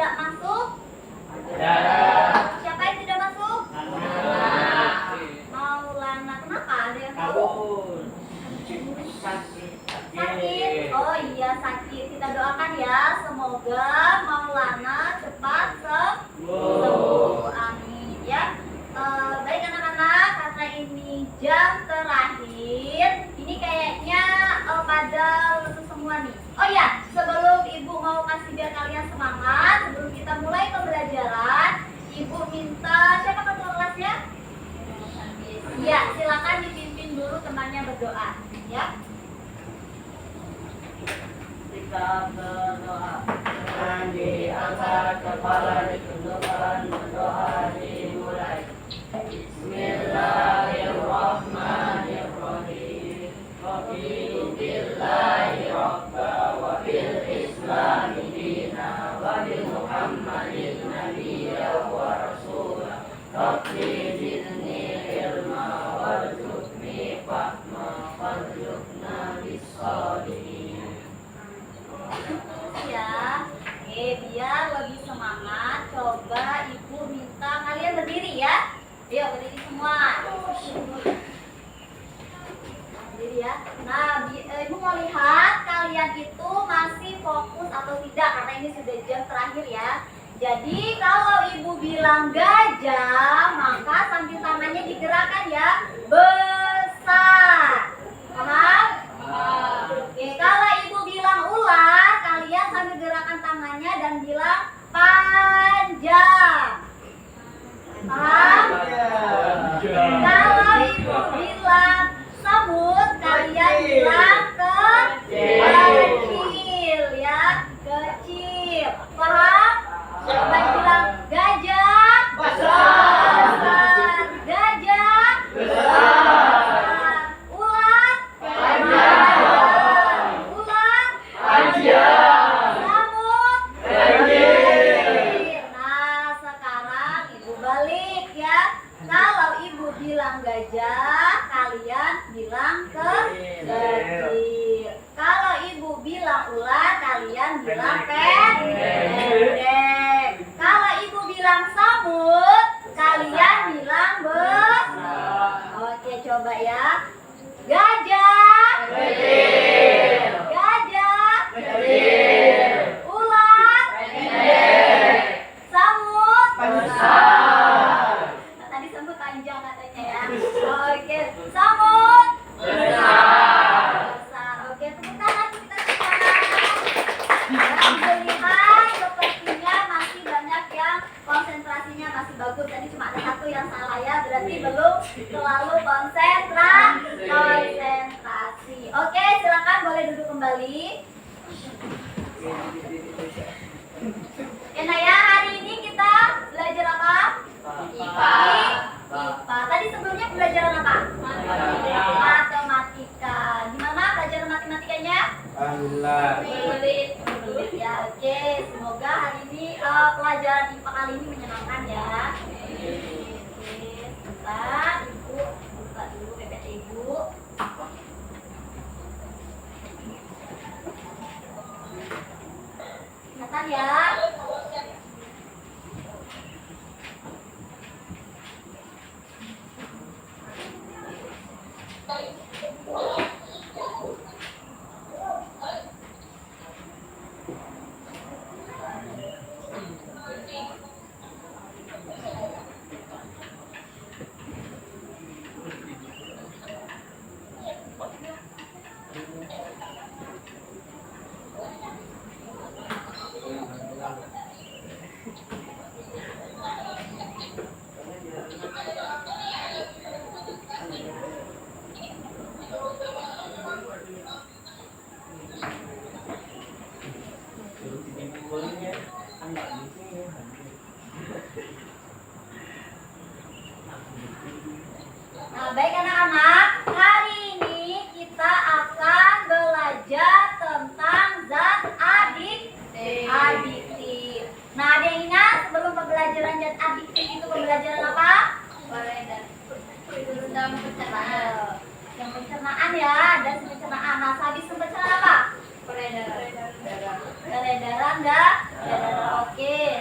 tidak masuk? Ada. Siapa yang tidak masuk? Maulana. Kenapa? Ada yang tahu? Sakit. Oh iya, sakit. Kita doakan ya, semoga Maulana cepat sembuh. Amin ya. Baik anak-anak, karena ini jam terakhir, ini kayaknya pada lulus semua nih. Oh ya, sebelum ibu mau kasih biar kalian semangat, sebelum kita mulai pembelajaran, ibu minta siapa ketua kelasnya? Ya, silakan dipimpin dulu temannya berdoa, ya. Kita berdoa. Jangan diangkat kepala, ditundukkan, berdoa dimulai. Bismillahirrahmanirrahim. Raditu billahi rabba wa bil islami dina wa bi Muhammadin nabiyya wa rasula. Rabbi zidni ilma warzuqni fahma warzuqna bis-shalihin. Ya, biar lebih semangat, coba ibu minta kalian berdiri ya. Ayo berdiri semua. Berdiri ya. Nah, ibu mau lihat kalian itu masih fokus atau tidak, karena ini sudah jam terakhir ya. Jadi kalau ibu bilang gajah, maka sambil tangannya digerakkan ya, besar. Paham? Oke, kalau ibu bilang ular, kalian sambil gerakan tangannya dan bilang panjang. Paham? Kalau ibu bilang semut, kalian bilang kecil ya, kecil. Paham? Coba bilang gajah besar, gajah besar, ular panjang, ular panjang, semut kecil. Nah, sekarang ibu balik ya. Kalau ibu bilang gajah, kalian bilang kecil. Kalau ibu bilang ular, kalian bilang pendek. Kalau ibu bilang semut, kalian bilang besar. Oke, coba ya. Gajah kecil, gajah kecil, ular pendek, semut besar. Nah, tadi semut panjang katanya ya. Oke, semut besar. Oke, tepuk tangan kita sekarang. Lihat sepertinya masih banyak yang konsentrasinya masih bagus. Tadi cuma ada satu yang salah ya, berarti belum terlalu konsentrasi. Oke, silakan boleh duduk kembali. Nah ya, hari ini kita belajar apa? IPA. Tadi sebelumnya pembelajaran apa? Matematika. Gimana pelajaran matematikanya? Alhamdulillah. Sulit ya. Oke, semoga hari ini pelajaran IPA kali ini menyenangkan ya. Oke, sebentar, ibu buka dulu PPT ibu. Ingatan ya. Nah, baik anak-anak, hari ini kita akan belajar tentang zat adiktif. Nah, ada yang ingat sebelum pembelajaran zat adiktif itu pembelajaran apa? Pencernaan. Yang pencernaan ya, ada pencernaan. Nah, habis pencernaan apa? Peredaran darah. Oke.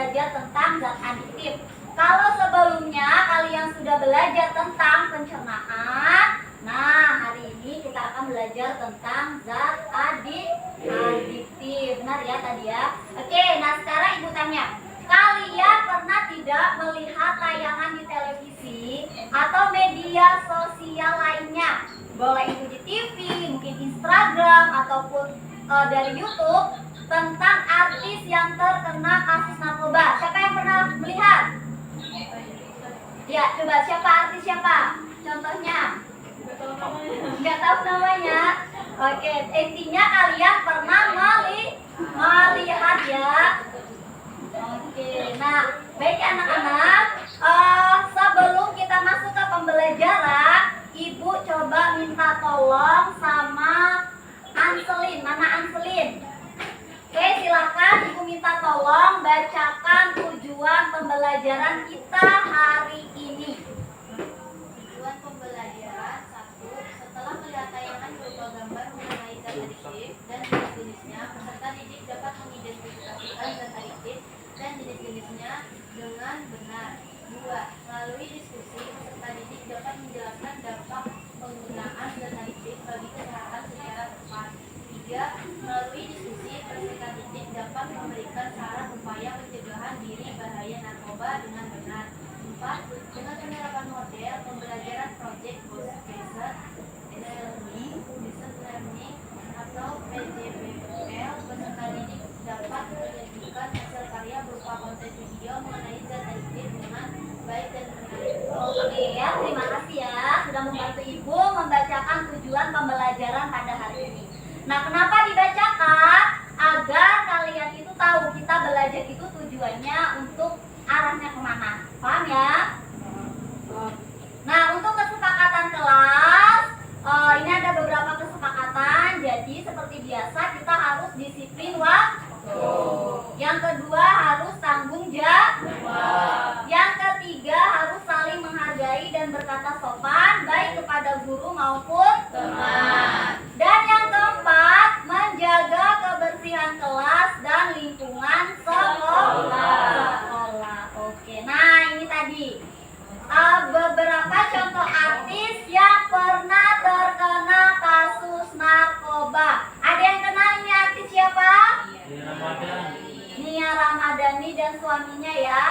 belajar tentang zat adiktif. Kalau sebelumnya kalian sudah belajar tentang pencernaan, nah hari ini kita akan belajar tentang zat adiktif. Benar ya tadi ya? Oke, nah sekarang ibu tanya, kalian pernah tidak melihat tayangan di televisi atau media sosial lainnya? Boleh itu di TV, mungkin Instagram, ataupun dari YouTube, tentang artis yang terkena kasus narkoba. Siapa yang pernah melihat? Ya, coba siapa artis siapa? Contohnya? Nggak tahu namanya. Oke, intinya kalian pernah melihat ya. Oke, nah baik anak-anak, sebelum kita masuk ke pembelajaran, ibu coba minta tolong sama Anselin. Mana Anselin? Oke, silakan ibu minta tolong bacakan tujuan pembelajaran kita hari ini. Tujuan pembelajaran 1. Setelah melihat tayangan berupa gambar mengenai zat adiktif dan jenis-jenisnya, peserta didik dapat mengidentifikasikan zat adiktif dan jenis-jenisnya dengan benar. 2. Melalui diskusi, peserta didik dapat menjelaskan dampak penggunaan zat adiktif bagi kesehatan secara tepat. 3. Melalui diskusi, peserta didik dapat memberikan saran upaya pencegahan diri bahaya narkoba dengan benar. 4. Dengan penerapan model pembelajaran project based learning atau PJBL, peserta didik dapat menyajikan hasil karya berupa konten video mengenai zat adiktif dengan baik dan menarik. Oke ya, terima kasih ya sudah membantu ibu membacakan tujuan pembelajaran pada hari ini. Nah, kenapa dibacakan? Agar kalian itu tahu kita belajar itu tujuannya untuk arahnya kemana. Paham ya? Nah, untuk kesepakatan kelas, ini ada beberapa kesepakatan. Jadi seperti biasa kita harus disiplin waktu. Yang kedua harus tanggung jawab. Yang ketiga harus saling menghargai dan berkata sopan baik kepada guru maupun teman. Dan yang keempat, menjaga kebersihan kelas dan lingkungan sekolah. Oke, nah ini tadi beberapa contoh artis yang pernah terkena kasus narkoba. Ada yang kenal ini artis siapa? Nia Ramadhani dan suaminya ya.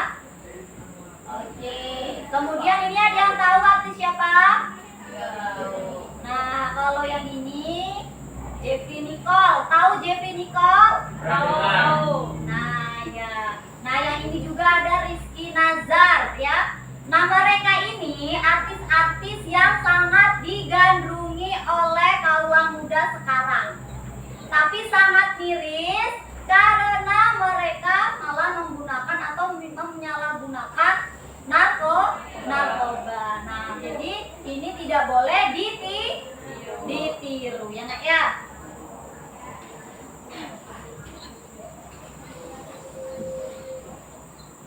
Oke, kemudian ini ada yang tahu artis siapa? Nah, kalau yang ini Jeffy Nicole. Tahu Jeffy Nicole? Tahu. Nah, ya. Nah, yang ini juga ada Rizky Nazar ya. Nah, mereka ini artis-artis yang sangat digandrungi oleh kaula muda sekarang. Tapi sangat miris karena mereka malah menggunakan atau menyalahgunakan narkoba. Nah, jadi ini tidak boleh ditiru ya nak ya.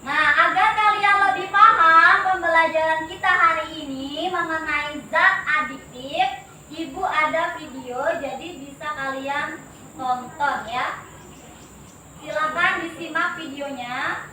Nah, agar kalian lebih paham pembelajaran kita hari ini mengenai zat adiktif, ibu ada video jadi bisa kalian tonton ya. Silakan disimak videonya.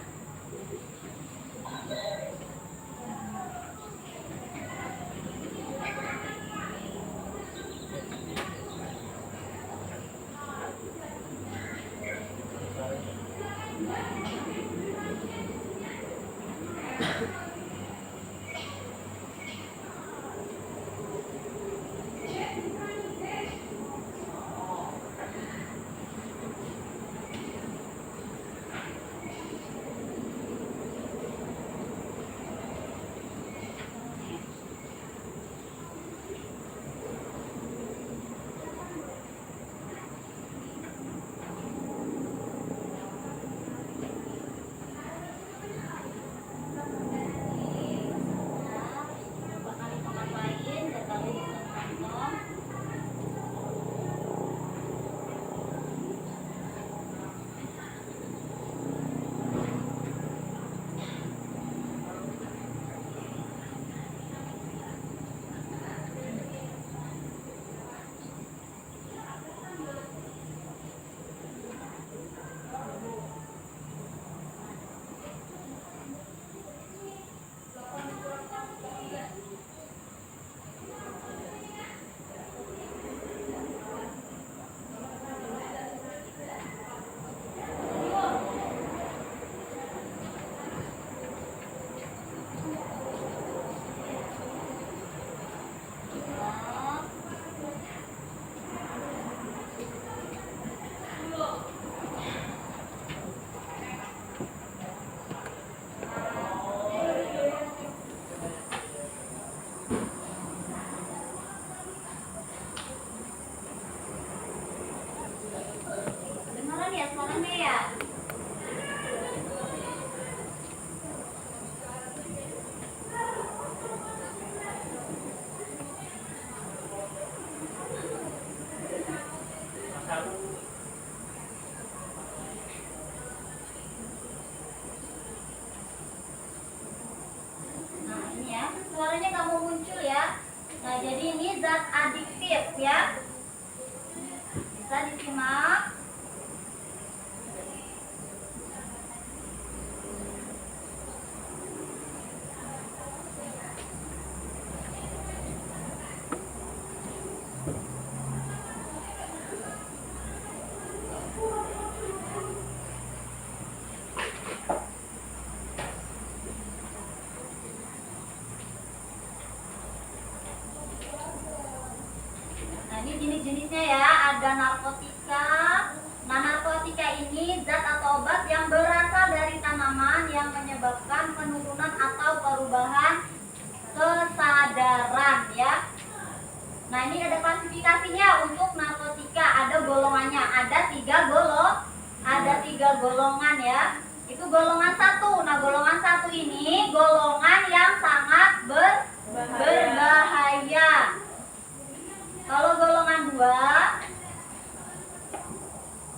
ya? Nah ini ya, suaranya nggak mau muncul ya. Nah jadi ini zat adiktif ya. Bisa disimak. Nah ini jenis-jenisnya ya, ada narkotika. Nah narkotika ini zat atau obat yang berasal dari tanaman yang menyebabkan penurunan atau perubahan kesadaran ya. Nah ini ada klasifikasinya untuk narkotika, ada golongannya, ada tiga golongan ya. Itu golongan 1. Nah golongan 1 ini golongan yang sangat berbahaya. Kalau golongan 2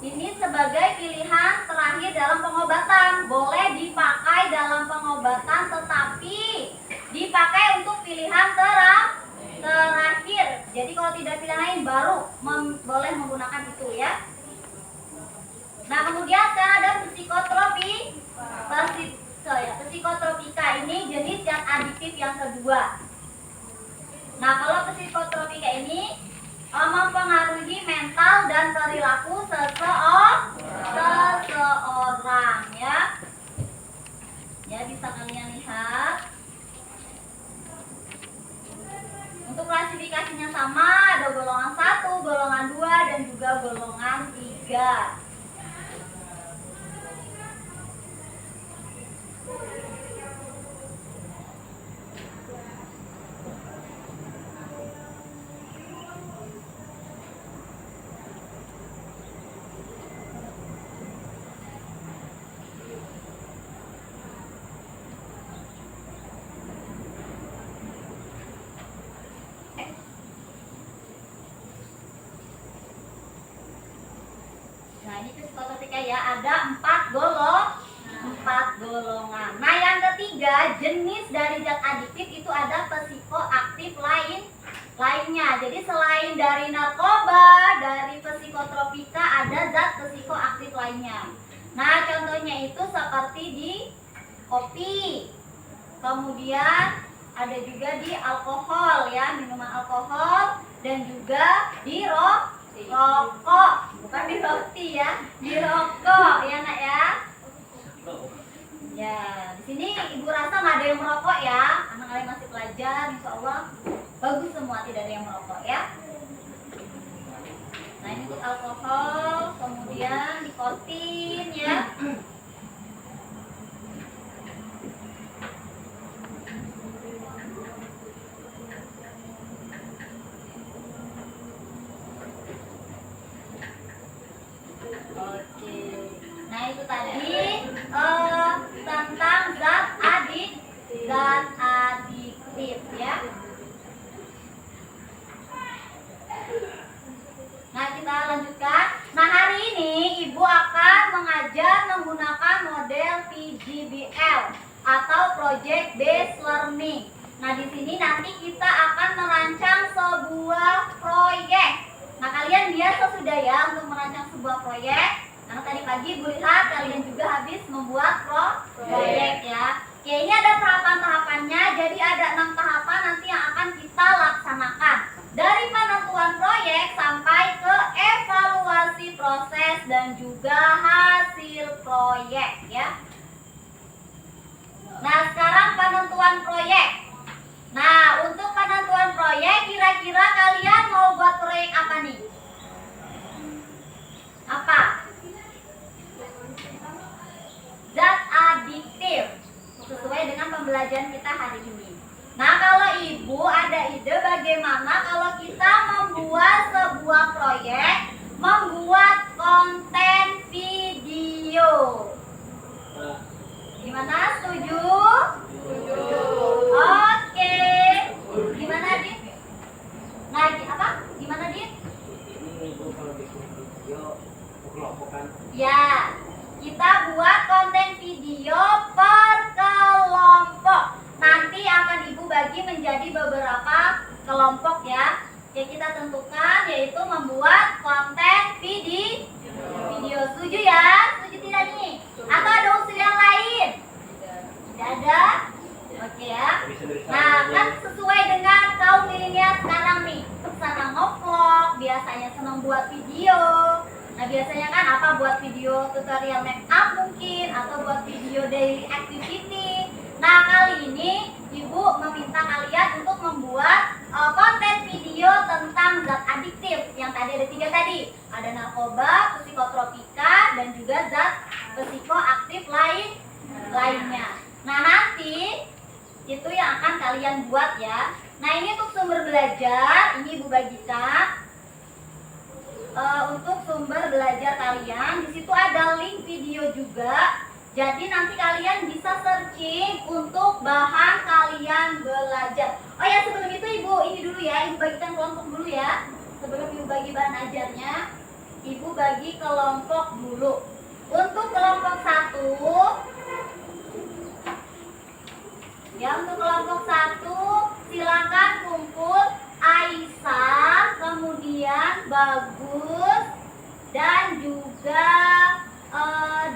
ini sebagai pilihan terakhir dalam pengobatan, boleh dipakai dalam pengobatan tetapi dipakai untuk pilihan terakhir. Jadi kalau tidak pilihan lain baru boleh menggunakan itu ya. Nah kemudian sekarang ada psikotropika ini jenis yang adiktif yang kedua. Nah kalau psikotropika ini mempengaruhi mental dan perilaku seseorang ya. Ya bisa kalian lihat. Untuk klasifikasinya sama, ada golongan 1, golongan 2 dan juga golongan 3. Nah ini psikotropika ya, ada 4 golongan. Nah yang ketiga jenis dari zat adiktif itu ada psikoaktif lainnya. Jadi selain dari narkoba, dari psikotropika ada zat psikoaktif lainnya. Nah contohnya itu seperti di kopi, kemudian ada juga di alkohol ya, minuman alkohol, dan juga di rokok, bukan di roti ya, di rokok ya nak ya. Ya, di sini Ibu rasa nggak ada yang merokok ya, anak kalian masih pelajar, insya Allah bagus semua, tidak ada yang merokok ya. Nah ini untuk alkohol, kemudian nikotin ya. Oke, nah itu tadi tentang zat adiktif ya. Nah kita lanjutkan. Nah hari ini Ibu akan mengajar menggunakan model PGBL atau Project Based Learning. Nah di sini nanti kita akan merancang sebuah proyek. Nah kalian biasa sudah ya untuk merancang sebuah proyek. Karena tadi pagi Ibu lihat kalian juga habis membuat proyek ya. Oke, ini ada tahapan-tahapannya. Jadi ada 6 tahapan nanti yang akan kita laksanakan. Dari penentuan proyek sampai ke evaluasi proses dan juga hasil proyek ya. Nah sekarang penentuan proyek. Nah untuk penentuan proyek kira-kira kalian mau buat proyek apa nih? Apa? Zat adiktif sesuai dengan pembelajaran kita hari ini. Nah kalau Ibu ada ide bagaimana kalau kita membuat sebuah proyek, membuat konten video Ya, kita buat konten video per kelompok. Nanti akan Ibu bagi menjadi beberapa kelompok ya. Yang kita tentukan yaitu membuat konten video. Setuju ya? Setuju tidak nih? Atau ada usul yang lain? Tidak ada? Oke ya. Nah, kan sesuai dengan kaum milenial sekarang nih, senang ngevlog, biasanya senang buat video. Nah, biasanya kan apa, buat video tutorial make up mungkin, atau buat video daily activity. Nah, kali ini Ibu meminta kalian untuk membuat konten video tentang zat adiktif. Yang tadi ada 3 tadi. Ada narkoba, psikotropika, dan juga zat psikoaktif lainnya. Nah, nanti itu yang akan kalian buat ya. Nah, ini untuk sumber belajar, ini Ibu bagikan. Untuk sumber belajar kalian, di situ ada link video juga. Jadi nanti kalian bisa searching untuk bahan kalian belajar. Oh ya, sebelum itu Ibu, ini dulu ya, Ibu bagikan kelompok dulu ya. Sebelum Ibu bagi bahan ajarnya, Ibu bagi kelompok dulu. Untuk kelompok 1, ya, untuk kelompok 1 silakan kumpul Aisyah, kemudian Bagus, dan juga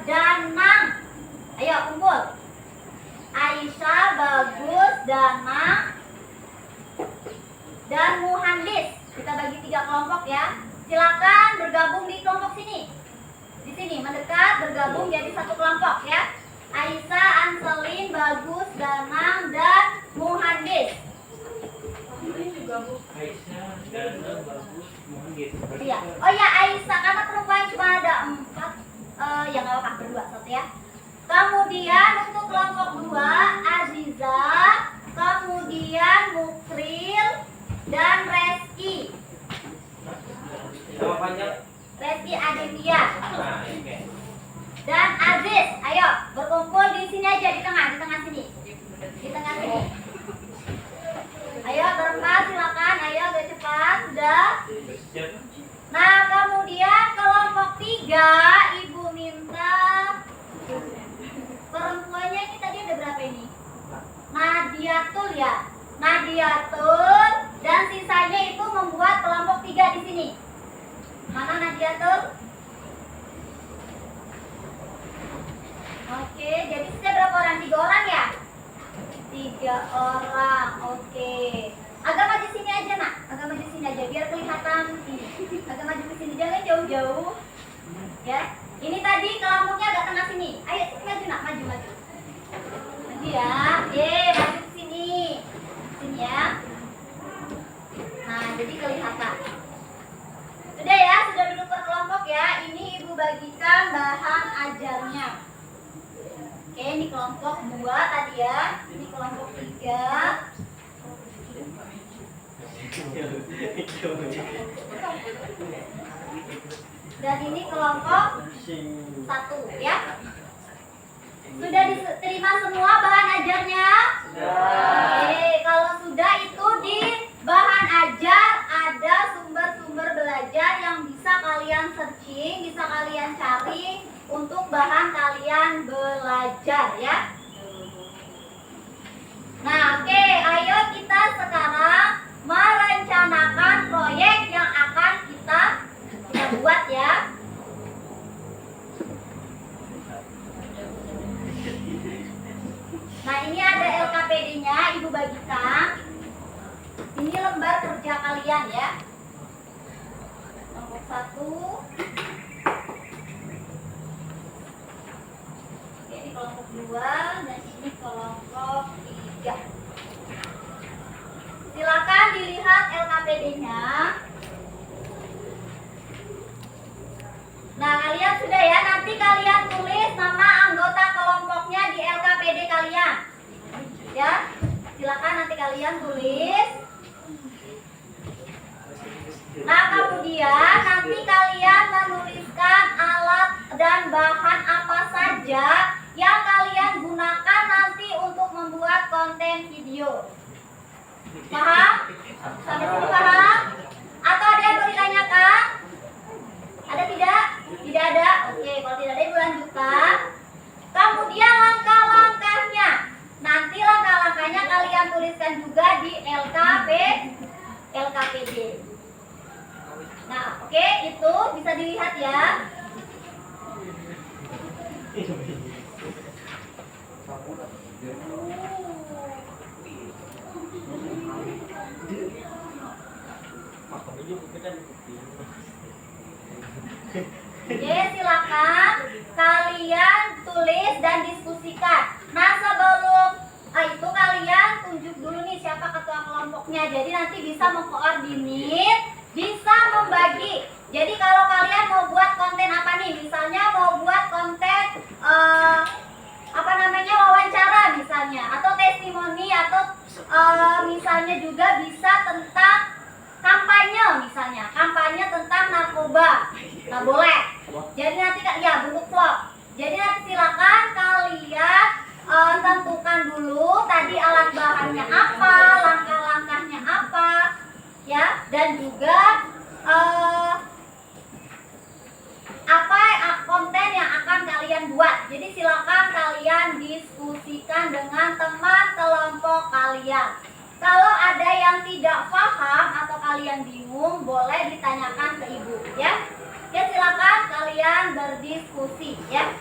Danang. Ayo kumpul. Aisyah, Bagus, Danang, dan Muhandis. Kita bagi 3 kelompok ya. Silakan bergabung di kelompok sini. Di sini mendekat bergabung jadi 1 kelompok ya. Aisyah, Anselin, Bagus, Danang, dan Muhandis. Aisyah, Danang, Bagus, Muhandis. Iya. Oh ya, Aisyah, karena perempuan cuma ada 4. Ya nggak apa-apa, berdua 1 ya. Kemudian untuk kelompok 2, Aziza, kemudian Mukril, dan Reski. Nama panjang? Reski Aditya. Nah, oke. Dan Aziz, ayo berkumpul di sini aja, di tengah sini. Di tengah sini. Ayo berempat, silakan. Ayo agak cepat, sudah. Nah, kemudian kelompok 3, Ibu minta perempuannya ini tadi ada berapa ini? Nadiatul ya. Nadiatul, dan sisanya itu membuat kelompok 3 di sini. Mana Nadiatul? Oke, jadi sudah berapa orang? 3 orang ya? 3 orang, oke. Agak maju sini aja nak, agak maju sini aja biar kelihatan ini. Agak maju ke sini, jangan jauh-jauh. Ya, ini tadi kelompoknya agak tengah sini. Ayo maju nak, maju. Maju ya, maju ke sini. Sini ya. Nah, jadi kelihatan. Sudah ya, sudah duduk per kelompok ya. Ini Ibu bagikan bahan ajarnya. Oke, ini kelompok 2 tadi ya. Ini kelompok 3. Dan ini kelompok 1 ya. Sudah diterima semua bahan ajarnya? Oke, kalau sudah itu di bahan ajar ada sumber-sumber belajar yang bisa kalian searching, bisa kalian cari untuk bahan kalian belajar ya. Nah, oke, ayo kita sekarang merencanakan proyek yang akan kita buat ya. Nah, ini ada LKPD-nya, Ibu bagikan. Ini lembar kerja kalian ya. Kelompok 1. Oke, ini kelompok 2 dan ini kelompok 3. Silakan dilihat LKPD-nya. Nah, kalian sudah ya, nanti kalian tulis nama anggota kelompoknya di LKPD kalian. Ya, silakan nanti kalian tulis. Nah, kemudian nanti kalian menuliskan alat dan bahan apa saja yang kalian gunakan nanti untuk membuat konten video. Paham? Sampai sini paham? Atau ada yang mau ditanyakan? Ada tidak? Tidak ada? Oke, kalau tidak ada ibu lanjutkan. Kemudian langkah-langkahnya. Nanti langkah-langkahnya kalian tuliskan juga di LKPD. Nah, oke, itu bisa dilihat ya. Oke, silakan kalian tulis dan diskusikan. Nah, sebelum itu kalian tunjuk dulu nih siapa ketua kelompoknya. Jadi nanti bisa mengkoordinir, bisa membagi. Jadi kalau kalian mau buat konten apa nih? Misalnya mau buat konten wawancara misalnya, atau testimoni, atau misalnya juga bisa tentang kampanye, misalnya kampanye tentang narkoba. Nah, boleh. Jadi nanti ya bentuk vlog. Jadi nanti silakan kalian tentukan dulu tadi alat bahannya apa, langkah-langkahnya apa, ya, dan juga apa konten yang akan kalian buat. Jadi silakan kalian diskusikan dengan teman kelompok kalian. Kalau ada yang tidak paham atau kalian bingung, boleh ditanyakan ke ibu, ya. Ya, silakan kalian berdiskusi, ya.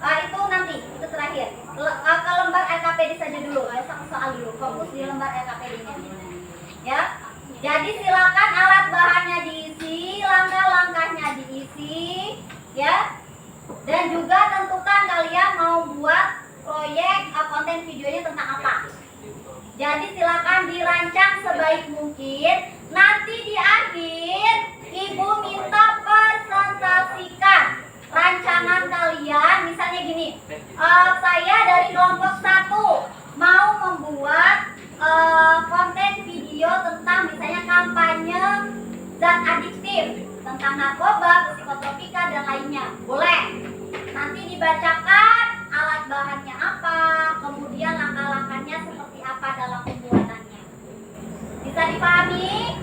Itu nanti, itu terakhir. Ke lembar LKPD saja dulu, satu soal dulu, fokus di lembar LKPD-nya. Ya. Jadi silakan alat bahannya diisi, langkah-langkahnya diisi, ya. Dan juga tentukan kalian mau buat proyek konten videonya tentang apa. Jadi silakan dirancang sebaik mungkin. Nanti di akhir ibu minta presentasikan rancangan kalian. Misalnya gini, saya dari kelompok 1 mau membuat konten video tentang misalnya kampanye zat adiktif, tentang narkoba, psikotropika dan lainnya. Boleh. Nanti dibacakan alat bahannya apa, kemudian langkah-langkahnya seperti apa dalam pembuatannya. Bisa dipahami?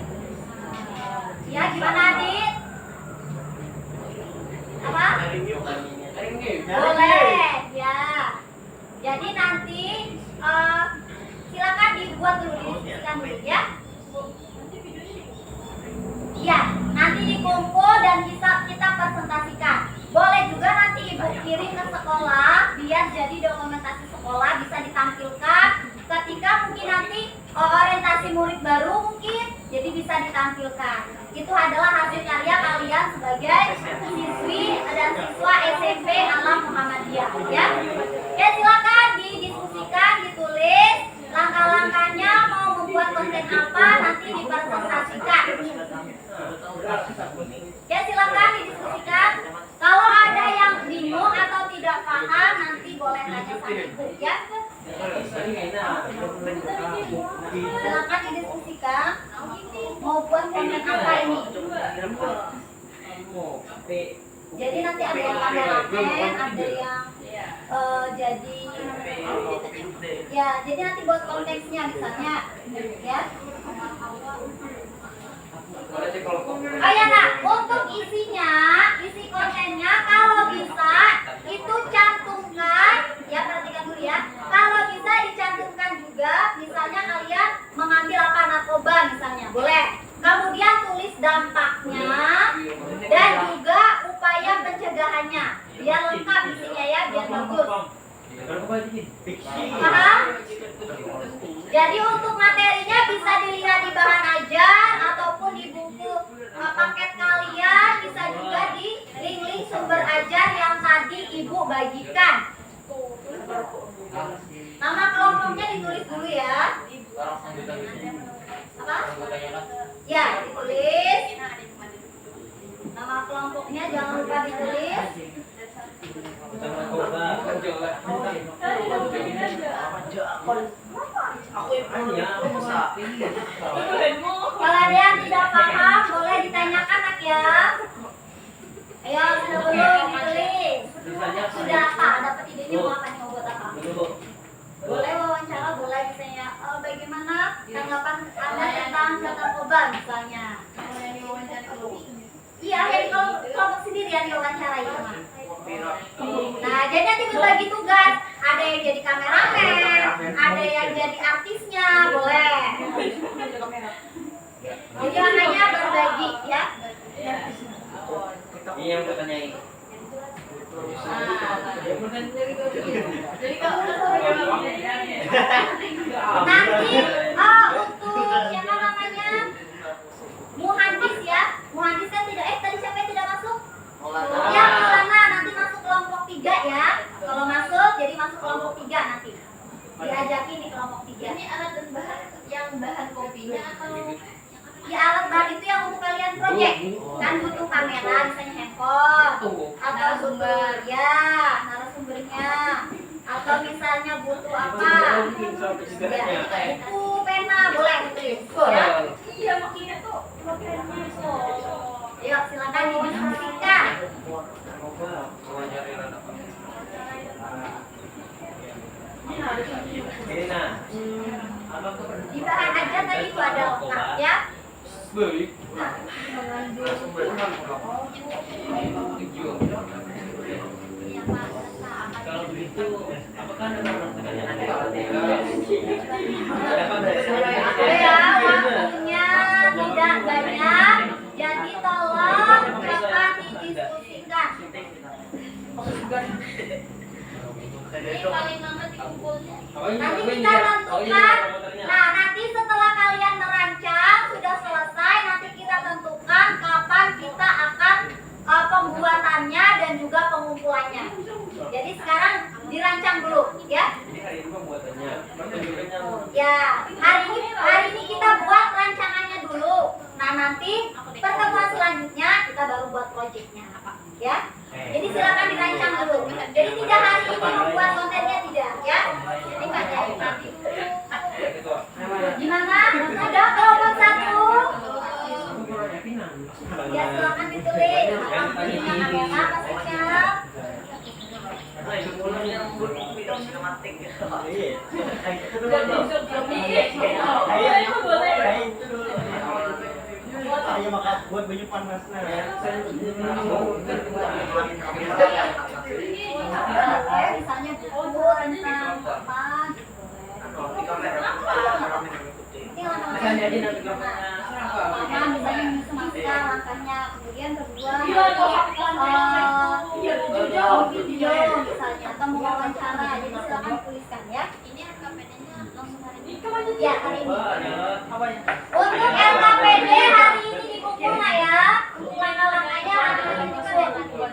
Ya, gimana Adit? Apa? Boleh, ya. Jadi nanti silakan dibuat dulu, didiskusikan dulu, ya. Ya, nanti dikumpul dan bisa kita presentasikan. Boleh juga nanti ibu kirim ke sekolah biar jadi dokumentasi sekolah, bisa ditampilkan ketika mungkin nanti orientasi murid baru mungkin, jadi bisa ditampilkan. Itu adalah hasil karya kalian sebagai siswi dan siswa SMP Alam Muhammadiyah, ya. Ya, silakan didiskusikan, ditulis langkah-langkahnya, mau membuat konten apa, nanti dipresentasikan. Ya, silakan didiskusikan. Kalau ada yang bingung atau tidak paham, nanti boleh tanya sama ibu, ya. Silakan didiskusikan. Mau buat konten apa ini? Jadi nanti ada yang kameramen, ada yang jadi ya, jadi nanti buat konteksnya misalnya, ya. Oh ya, nah, untuk isinya, isi kontennya kalau bisa itu cantumkan, ya, perhatikan dulu ya. Kalau bisa dicantumkan juga, misalnya kalian mengambil apa, narkoba misalnya, boleh. Kemudian tulis dampaknya dan juga upaya pencegahannya, biar lengkap isinya ya, biar bagus. Paham? Jadi untuk materinya bisa dilihat di bahan ajar ataupun di buku paket kalian, bisa juga di link-link sumber ajar yang tadi ibu bagikan. Nama kelompoknya ditulis dulu ya. Apa? Ya, ditulis. Nama kelompoknya jangan lupa ditulis. Kalau ada yang tidak paham, boleh ditanyakan, nak, ya. Ayo, sudah belum ditulis? Sudah apa? Dapat idenya mau apa nih, mau buat apa? Boleh wawancara, boleh misalnya bagaimana tanggapan Anda tentang narkoba misalnya. yang diwawancarai teman? Nah, jadi nanti berbagi tugas. Ada yang jadi kameramen, ada yang jadi artisnya, boleh. Jadi makanya berbagi ya. Ini yang aku tanyain. Jadi kalau bagaimana? Nanti untuk siapa namanya? Muhandis ya. Muhandis kan tidak tadi siapa yang tidak masuk? Ya, Maulana nanti masuk kelompok 3 ya. Kalau masuk jadi masuk kelompok 3 nanti. Diajakin di kelompok 3. Ini alat dan bahan yang bahan kopinya atau Ya alat bahan itu yang untuk kalian proyek. Kan butuh kamera, misalnya handphone atau sumber ya, narasumbernya. Atau misalnya butuh apa? Ya, buku, pena, boleh tulis ya. Iya, makanya tuh penanya tuh. Yuk, silakan didiskusikan. Ini nah. Di bahan aja tadi itu ada lengkap ya. Baik. Kalau begitu, apakah ada pertanyaan? Ada ya, waktunya tidak banyak, jadi tolong cepat didiskusikan. ini paling lama dikumpulnya? Nanti kita tentukan. Nah, nanti setelah kalian merancang sudah selesai, nanti kita tentukan kapan kita akan pembuatannya dan juga pengumpulannya. Jadi sekarang dirancang dulu, ya. Jadi hari ini pembuatannya, pertunjukannya. Ya, hari ini kita buat rancangannya dulu. Nah, nanti pertemuan selanjutnya kita baru buat proyeknya, ya. Jadi silakan dirancang dulu. Jadi tidak hari ini membuat kontennya tidak, ya. Jadi nggak dari nanti dulu. Gimana? Sudah kelompok 1? Ya silakan ditulis. Kamera maksudnya. Saya makan buat baju panas Misalnya buku tentang apa? Misalnya semasa langkahnya, kemudian kedua video misalnya atau wawancara, jadi silakan tuliskan ya. Ini LKPD-nya langsung hari ini. Ya hari ini. Untuk LKPD hari ini dikumpul nggak ya? Untuk langkah-langkahnya hari ini dikumpul.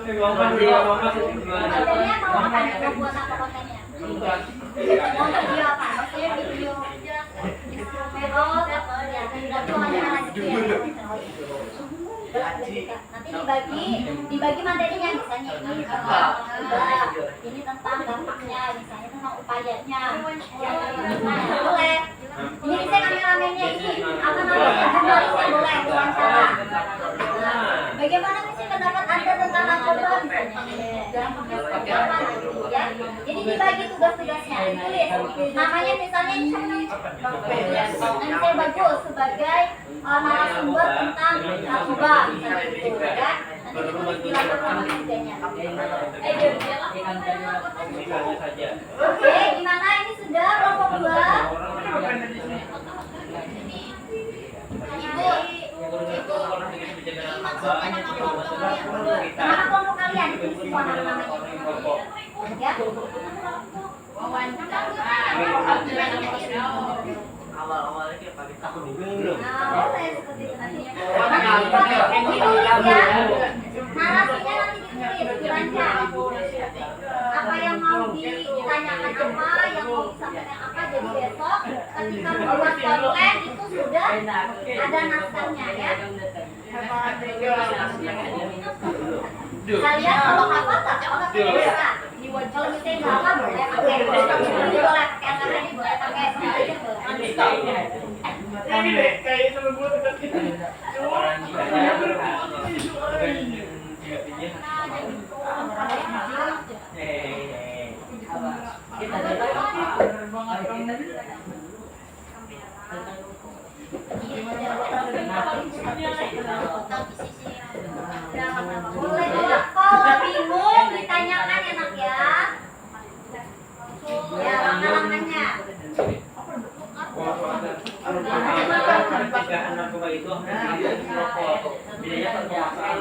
Kontennya mau apa nih? Mau buat apa kontennya? Mau video apa? Maksudnya video instrumen ya, dan wawancara gitu ya. Nanti dibagi materinya, misalnya ini tentang dampaknya, misalnya tentang upayanya. Nah, boleh. Ini saya kameramennya ini apa namanya? Jurnalisnya boleh wawancara. Bagaimana sih pendapat Anda tentang narkoba misalnya? Dampaknya seperti apa gitu ya? Jadi dibagi tugas-tugasnya, ditulis. Namanya misalnya ini siapa namanya? Nanti saya bagus sebagai narasumber tentang narkoba misalnya gitu ya. Nanti ditulis di laporan kerjanya. Oke, gimana ini sudah kelompok 2? Nama kelompok kalian itu semua nama-namanya. Ya. Awal-awalnya dia pakai takut bingung. Nah, boleh seperti itu nantinya. Nanti ditulis ya. Narasinya nanti ditulis, dirancang. Apa yang mau ditanyakan apa, yang mau disampaikan apa, jadi besok ketika membuat konten itu sudah ada naskahnya ya. Kalian kalau apa tak? Bisa. Kalau misalnya nggak apa boleh pakai. Boleh pakai anggaran ini, boleh pakai aja boleh. Ini deh, kayak sama gue dekat ini. Boleh kok. Kalau bingung ditanyakan ya nak ya. Ya lama-lamanya. Pencegahan narkoba itu bedanya penguasaan.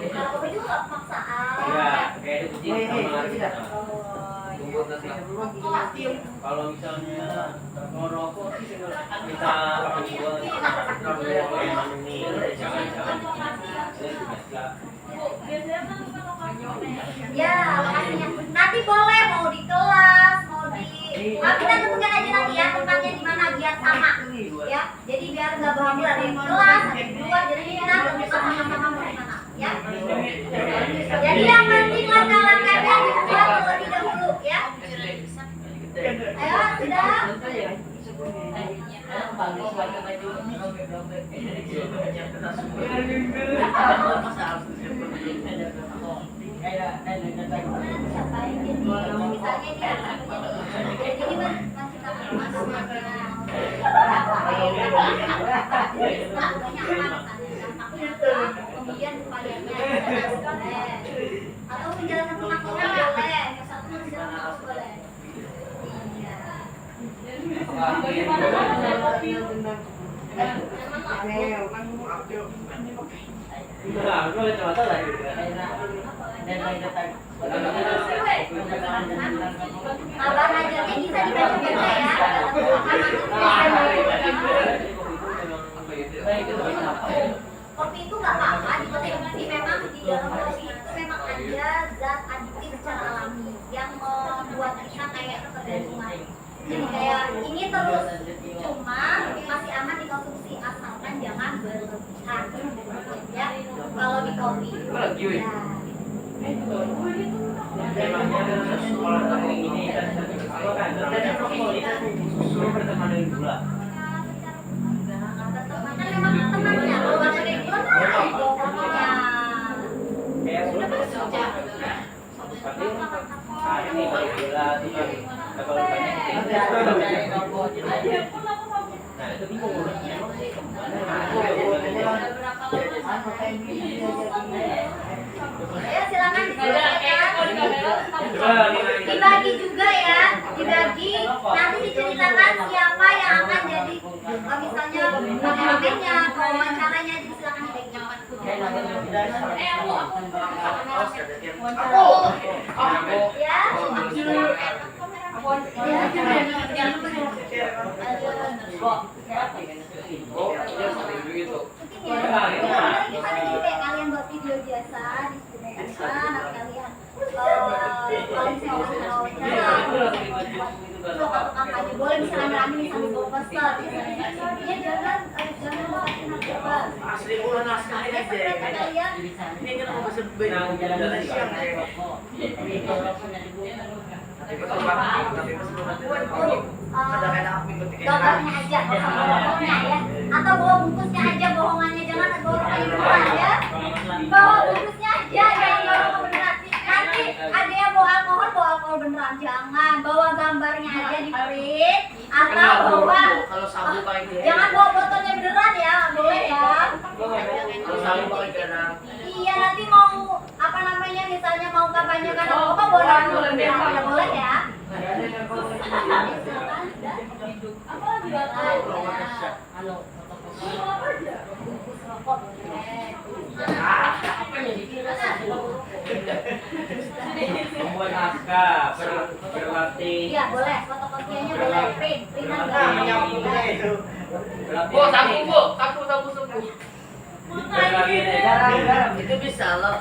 Narkoba itu nggak pemaksaan. Ya, kayak ada uji sama kalau misalnya merokok sih kita Ya, makasihnya. Nanti boleh mau di kelas, mau di kita tentukan aja nanti ya tempatnya di mana biar sama ya. Jadi biar nggak bawa ada di kelas, ada di luar. Jadi kita tentukan sama-sama mau di mana ya. Jadi yang penting langkah-langkahnya dibuat terlebih dahulu ya. Ayo sudah. Siapa yang jadi misalnya dia jadi masih takut masuk kemudian upayanya atau penjelasan tentang boleh yang satu menjelaskan boleh. Abang ngajarnya bisa dibaca-baca ya. Kopi itu nggak apa-apa dikonsumsi, memang di dalam kopi itu memang ada zat adiktif secara alami yang membuat kita kayak ketergantungan. Jadi kayak ini terus, cuma masih aman dikonsumsi asalkan jangan berlebihan ya. Kalau di kopi ya. Memangnya sekolah tahun ini kan berteman dengan gula. Berteman kan memang temannya, kalau ada kayak gula kan pokoknya. Kayak sudah bekerja. Tapi ini gula tidak kalau banyak nah itu bingung. Ayo silakan dibagi juga ya, dibagi nanti diceritakan siapa yang akan jadi misalnya kameramennya, wawancaranya, jadi silakan dibagi. Kalian buat video biasa di sini anak kalian kalau misalnya aja boleh bisa rame-rame nih sambil bawa pesan ya jangan bawain narkoba Asli ulah naskah ini aja. kalian Ini kan aku bisa berbeda jalan siang ya. gambarnya aja bohongnya ya, atau bawa bungkusnya aja bohongannya, jangan bawa beneran ya, bawa bungkusnya aja jangan bawa beneran. Nanti ada yang bawa alkohol beneran, jangan bawa gambarnya aja di print atau bawa Kalau sabu pakai dia. jangan bawa botolnya beneran ya, boleh ya. Kalau sabu pakai garam. Iya nanti mau apa namanya misalnya mau kampanye kan apa boleh ya boleh ya. Membuat naskah, berlatih. Iya boleh, fotokopiannya boleh, printan Bu, sabu. Garam. Itu bisa loh.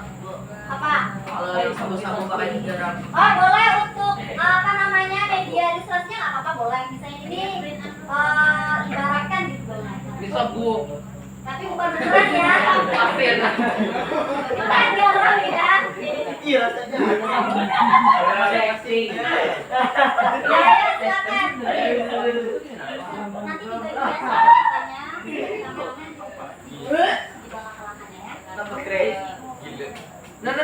apa? Kalau yang sabu-sabu pakai garam. Oh boleh untuk apa namanya media researchnya nggak apa-apa boleh, misalnya ini ibaratkan gitu. Bisa Bu. Tapi bukan beneran ya. Pasir. Bukan garam ya. Iya rasanya. Reaksi. Ya silakan. Nanti dibagi ya katanya. Di bawah kelakannya ya. Tambah keren. Nah.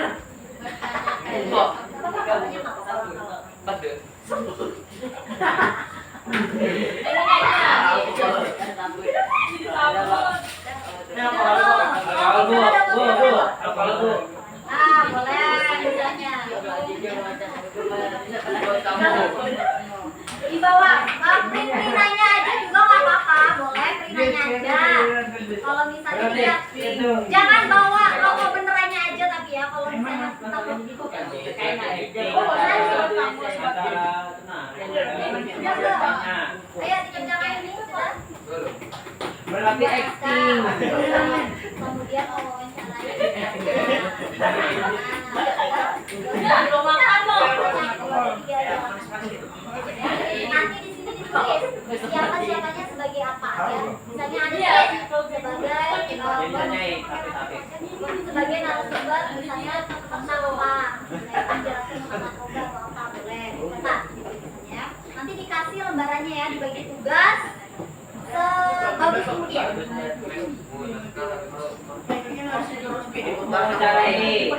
Kok? Apa-apa, pokoknya nggak apa-apa. Pas deh. Ya. Jangan bawa logo benerannya aja tapi ya kalau misalnya ayo dikerjakan ini sudah. Berarti acting. Kemudian wawancarai. Belum makan loh. Nanti di sini ditulis siapanya sebagai apa ya. Misalnya ada sebagai narasumber misalnya tentang apa. Menjelaskan tentang narkoba atau apa boleh. Tetap ya. Nanti dikasih lembarannya ya dibagi tugas sebagus mungkin. Wawancarai.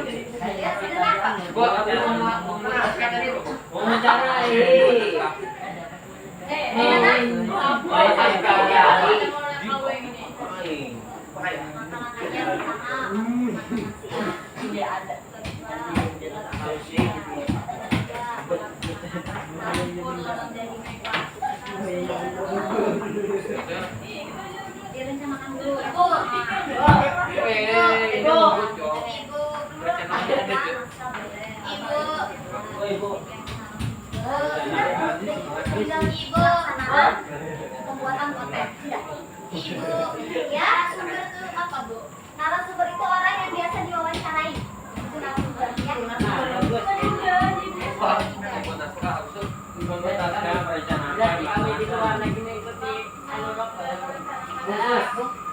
Ya, silakan. Gua mau menjelaskan tadi. Wawancarai. Langkah-langkahnya pertama Ini ada. direncanakan dulu. Pembuatan konten. Ibu, ya sumber itu apa bu? Narasumber itu orang yang biasa diwawancarai. Itu narasumber ya.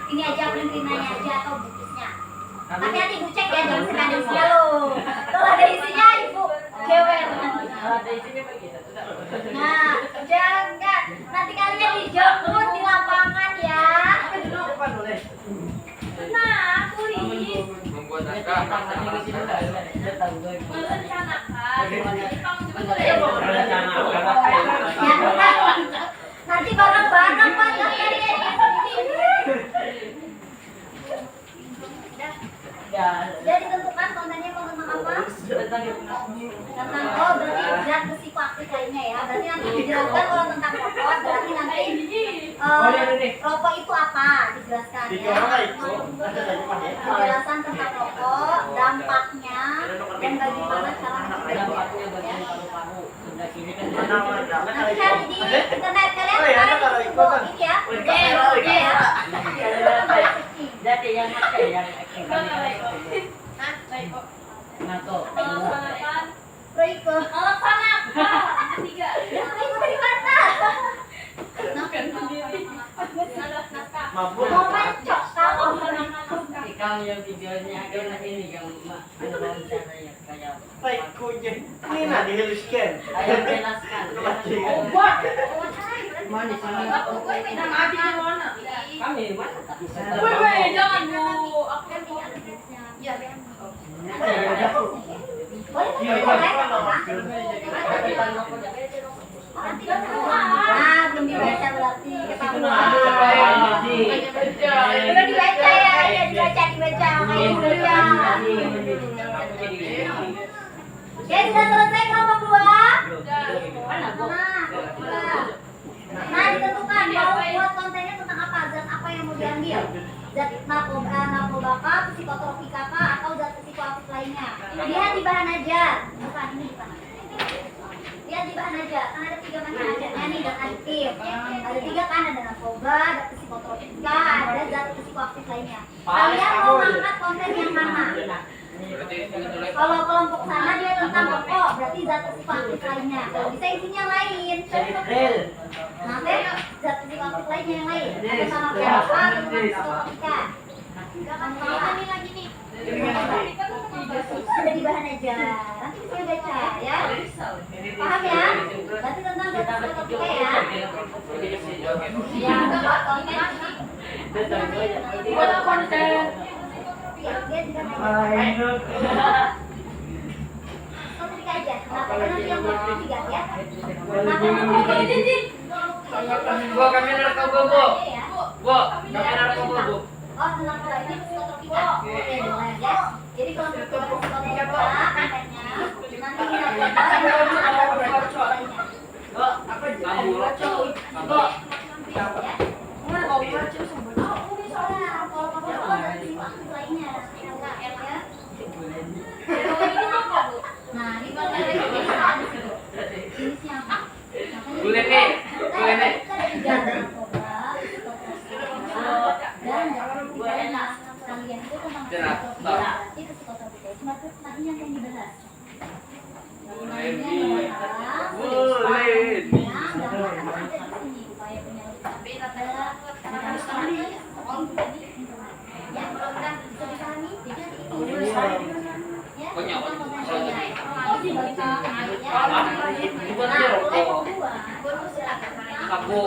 Ini aja print-printannya aja atau bungkusnya. Tapi nanti ibu cek ya jangan sekali isinya loh. Kalau ada isinya ibu jewer. Nah, jangan. Nanti kalian dijemput di lapangan ya. Nah, tulis. Membuat naskah. Nanti bareng-bareng Pak kalian. Jadi tentukan kontennya mau tentang apa? Tentang berarti zat besi aktif lainnya ya. Berarti nanti dijelaskan kalau tentang rokok berarti nanti rokok itu apa dijelaskan ya. Penjelasan tentang rokok, dampaknya dan bagaimana cara mengobatinya ya. Nanti cari di internet kalian cari info ini ya. Jadi yang yang Nato. Roiko. Tiga. Roiko dari mana? Mau mencok kamu. Ikaw yung videonya kan ini yang ano wawancara ya kayak Baik kujen. Ini nah dihaluskan. ayo jelaskan. Mana sini? Kami mana tak bisa. Jangan bu. Aku kan tinggal. Ya, belum dibaca berarti ketahuan. Belum dibaca ya, ya dibaca kayak dulu ya. Oke, sudah selesai kelompok 2. Nah, ditentukan mau buat kontennya tentang apa, zat apa yang mau diambil. Zat narkoba, psikotropika atau zat psikoaktif lainnya. Lihat di bahan ajar. Bukan ini di bahan. Lihat di bahan ajar. Kan ada 3 bahan ajarnya nih dan adiktif. Ada 3 kan, ada narkoba, ada psikotropika, ada zat psikoaktif lainnya. Kalian mau angkat konten yang mana? Kalau kelompok sana dia tentang rokok, berarti zat psikoaktif lainnya. Kalau bisa isinya lain. Nanti zat psikoaktif lainnya yang lain. Ada sama kayak apa? Ada psikotropika. Ini lagi nih. Ada di bahan aja. Nanti bisa baca ya. Paham ya? Berarti tentang zat psikoaktif ya. Ya, Buat konten. dia juga aja. Kontrik aja. Kenapa? Karena nanti yang buat ketiga ya. Kenapa mau jadi? Gua kami narkoba, Bu. Bu, kami narkoba, Bu. Oh, narkoba ini psikotropika. Oke, boleh ya. Jadi kalau psikotropika kontennya nanti narkoba lainnya. Kamu Ya. Sabu.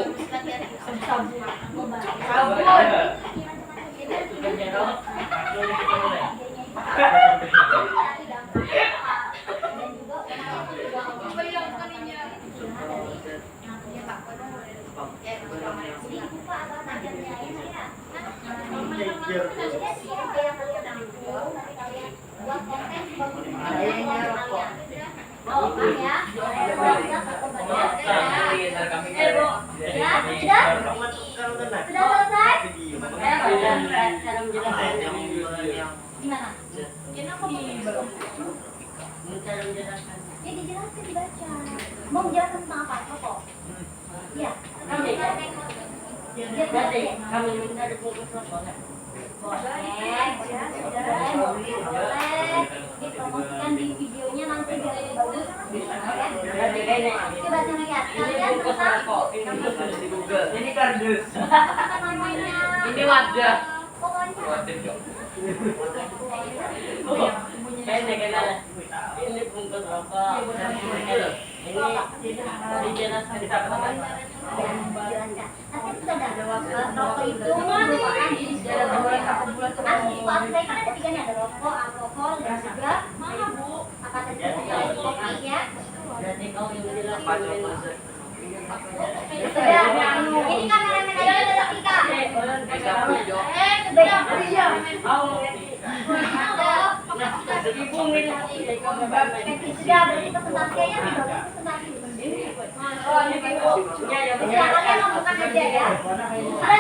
Sudah selesai? Gimana? Ya dijelaskan dibaca. Mau menjelaskan tentang apa? Apa? Iya. Kami minta dibungkus rokok. Boleh, boleh. Dipromosikan di videonya nanti biar lebih bagus. Coba lihat. Kalian tentang Ini kardus. apa namanya? Ini wadah. Pokoknya. Wadah dong. Ini bungkus rokok. Ini dijelaskan di Jelaskan. Nanti sudah ada rokok itu merupakan jenis dari asli kan ada tiga nih, ada rokok, alkohol, dan juga apa tadi? Kopi ya. Jadi kau yang menjelaskan Sudah. Ini kameramen aja ada tiga. Sudah berarti presentasinya sudah presentasi. Ya kalian ngomongkan aja ya. Sudah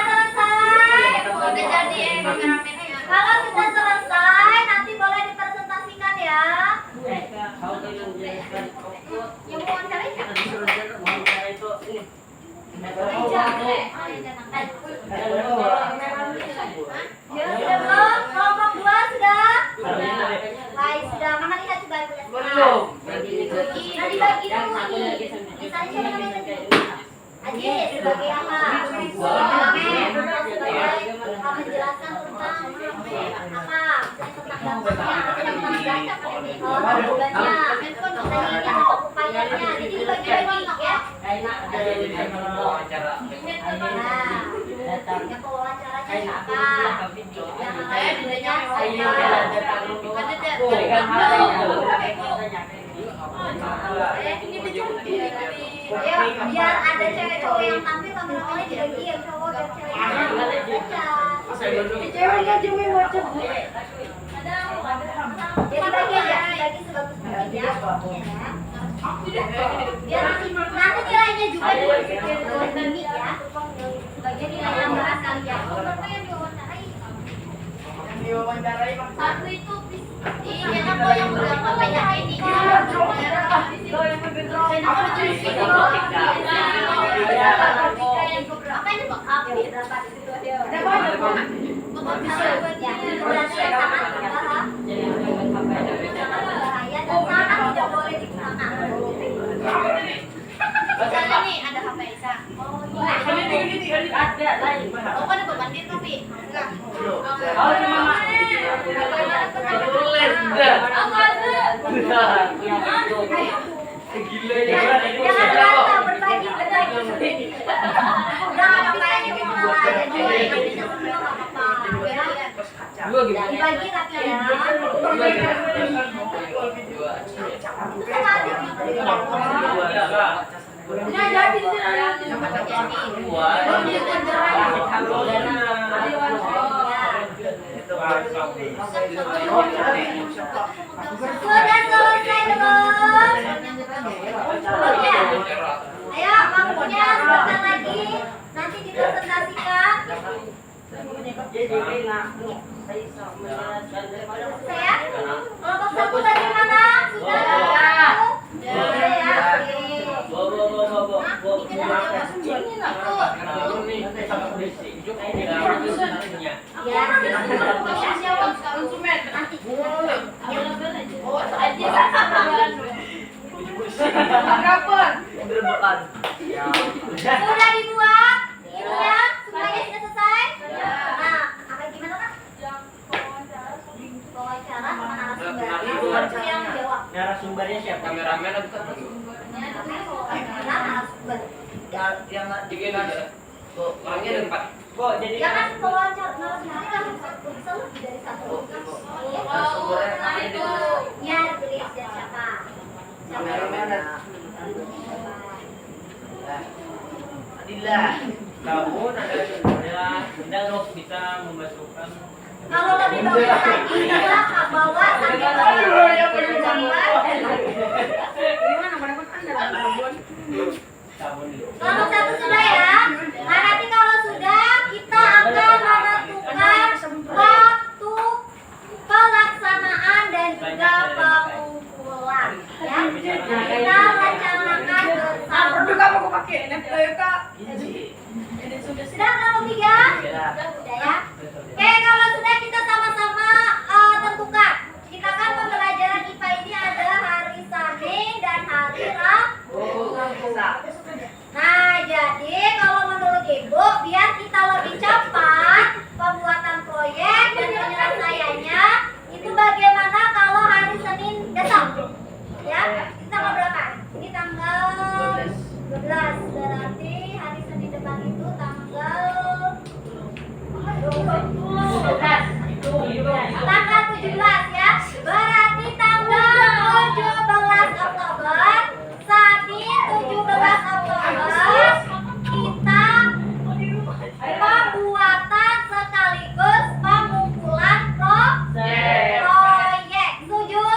selesai. Udah jadi kameramennya. Kalau sudah selesai nanti boleh dipresentasikan ya. kau yang menjelaskan Yang mau wawancara siapa? wawancara itu ini. Ya sudah belum? Kelompok 2 sudah? Baik, sudah. Mana lihat coba ibu lihat. Belum. Nah dibagi dulu nih. Misalnya siapa namanya tadi? Aji sebagai apa? Sebagai menjelaskan tentang apa? Tentang dampaknya, tentang tujuannya, tentang upayanya. Jadi dibagi-bagi ya. Wawancara. Nah, yang pewawancaranya siapa? Yang lainnya saya. Ya, biar ada cewek cowok yang tampil kameramennya dibagi yang cowok dan cewek ceweknya cumi macam jadi bagi ya dibagi sebagus mungkin ya biar nanti nilainya juga dibagi ya sebagai nilai tambahan kalian Yang diwawancarai Satu itu iya aku yang udah banyak ini. Apa ini Bang? Api berapa di situ dia? Bahaya dan sangat tidak boleh digunakan. Misalnya nih ada HP Isa. Oh iya. Ada lain. Oh kan ada bebandir tapi enggak. Oh cuma Tulis dah. Apa ada? Gila ini. Jangan berantem, berbagi. Udah nggak apa-apa aja mau ngalah aja dulu. Yang bisa semua nggak apa-apa. Ya. Dua gimana? Dibagi tapi ya. Nah jadi sudah selesai belum? Oke. Ayo waktunya sebentar lagi. Nanti dipresentasikan. Saya kelompok 1 bagaimana? Sudah? Sudah ya. Ya, konsumen nanti. Sudah dibuat? Ininya semuanya sudah selesai? Nah, apa gimana Kak? Wawancara sama narasumber. Yang jawab. narasumbernya siapa? Kameramen atau bukan? Narasumber. yang Bikin aja. Tuh, orangnya ada 4. Bu, jadi Ya kan wawancara narasumber kan bisa lebih dari satu. Ya, pilih siapa? kameramen. Adillah. Kamu ada sebenarnya tidak bisa memasukkan. Kalau lebih bagus lagi, kita bawa sampai Kalau satu sudah ya. Nah, nanti kalau sudah kita akan menentukan waktu pelaksanaan dan juga pengumpulan. Ya, kita rencanakan bersama. Sudah kalau tiga? Sudah ya. Oke, kalau sudah kita sama-sama tentukan. Kita kan pembelajaran IPA ini ada hari Senin dan hari Rabu. Nah, jadi kalau menurut Ibu, biar kita lebih cepat pembuatan proyek dan penyelesaiannya, itu bagaimana kalau hari Senin besok? Ya, kita mau berapa? Ini tanggal 12, berarti hari Senin depan itu tanggal 17 ya. Berarti tanggal 17 Oktober, Senin 17 Oktober, kita pembuatan sekaligus pengumpulan proyek. Setuju?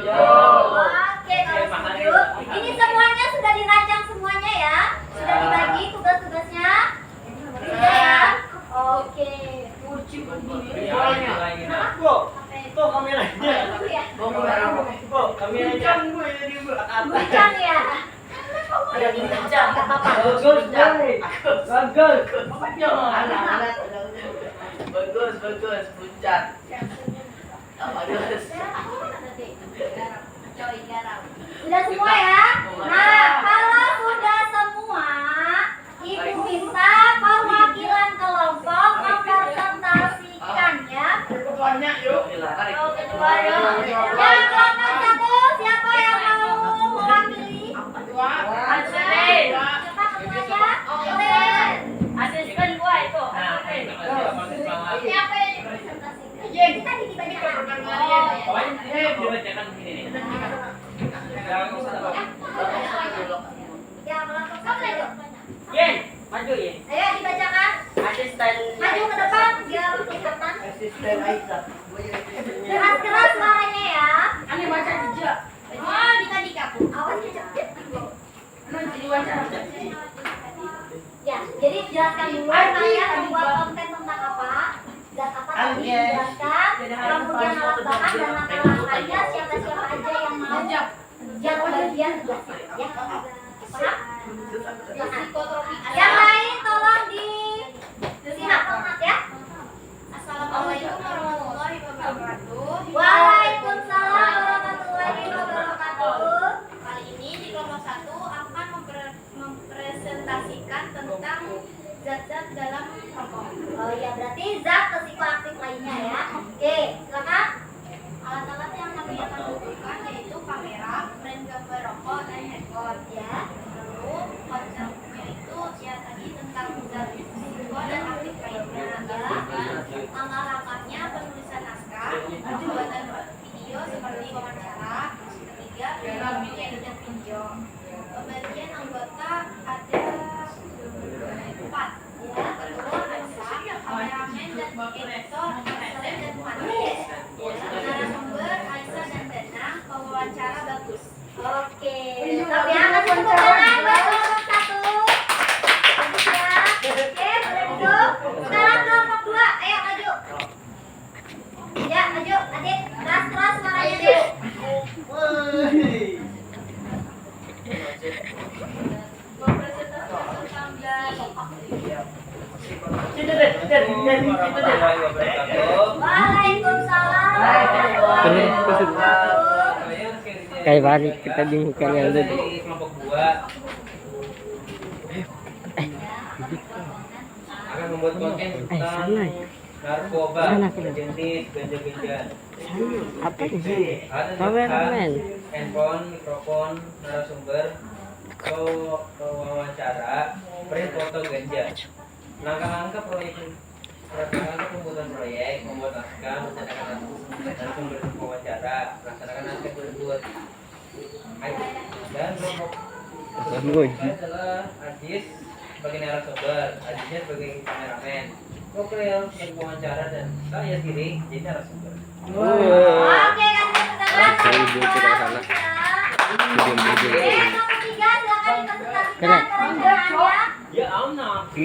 Oke, kalau setuju. Ini semuanya sudah dirancang semuanya ya. Sudah dibagi tugas-tugasnya. Sudah ya. Oke. Bu, tuh kameranya. Itu ya. Bu, kameranya. Kencang ya. Ada di kencang. Bagus, puncak. Bagus. Sudah semua ya? Nah, kalau sudah semua, Ibu minta perwakilan kelompok mempresentasikannya. Banyak yuk. Ketua ya. Yang kelompok satu, siapa yang mau mewakili? Siapa ketuanya? Olen. Asisten gua itu. Siapa yang dipresentasikan? Kita dibacakan. Oh, ya. Dibacakan begini nih. Ya, kelompok satu itu. Yen, maju Yen. Ayo dibacakan. Asisten. Maju ke depan biar kelihatan. Asisten Aisyah. Keras-keras suaranya ya. Ani baca jejak. Oh, dika-dika. Awas kejepit. Jadi wawancara. Ya, jadi jelaskan dulu kalian membuat konten tentang apa, zat apa tadi dijelaskan, kemudian alat bahan dan langkah-langkahnya, siapa-siapa aja yang mau yang bagian tugasnya, ya. Paham? Yang lain tolong disimak ya. Assalamualaikum warahmatullahi wabarakatuh. Waalaikumsalam warahmatullahi wabarakatuh. Kali ini di kelompok 1 akan mempresentasikan tentang zat-zat dalam rokok. Oh ya, berarti zat psikoaktif lainnya ya. Oke, silakan. Alat-alat yang kami akan gunakan yaitu kamera, frame gambar rokok, dan handphone. Ya. Lalu konsepnya itu ya tadi tentang zat psiko dan aktif lainnya. Langkah-langkahnya penulisan naskah, pembuatan video seperti wawancara, ketiga filmnya dan pinjol. Pembagian anggota ada 4. Ya, ketua Aisyah, kameramen dan editor Aisyah dan Muhammad. Narasumber Aisyah dan Danang, pewawancara bagus. Oke. Tapi angkat tepuk tangan buat kelompok 1. Bagus ya. Oke, boleh duduk. Sekarang kelompok 2, ayo maju. Ya, maju. Adik, keras-keras suaranya deh. Waalaikumsalam warahmatullahi wabarakatuh. Kayak balik kita bingung yang Dari kelompok 2 akan membuat konten tentang narkoba, jenis ganja-ganjaan. apa sih? Ada Kameramen. handphone, mikrofon, narasumber, ke wawancara perih foto ganja. Langkah-langkah pembuatan proyek, membuat naskah, merencanakan sumber wawancara, melaksanakan naskah tersebut. Dan kelompok adalah Adis sebagai narasumber, Adisnya sebagai kameramen, Kokril sebagai wawancara, dan saya sendiri jadi narasumber. Oke, kasih pertanyaan. Ketiga, silakan dipresentasikan kerendahannya. Ya anak.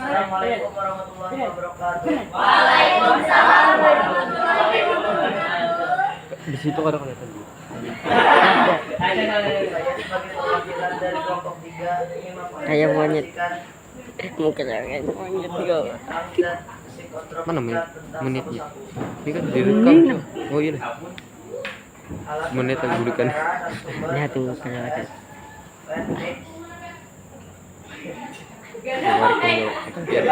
Assalamualaikum warahmatullahi wabarakatuh. Waalaikumsalam warahmatullahi wabarakatuh. Di situ kan kelihatan. Saya sebagai perwakilan dari kelompok 3 ingin Kayak monyet. mempresentasikan Mungkin kayak monyet juga. angka psikotropika Mana menit? tentang Menitnya. satu-satu. Ini kan direkam tuh. Oh iya deh. Alat Menit yang digunakan. kamera dan sumber Lihat tuh untuk kamera. SMS, pendek,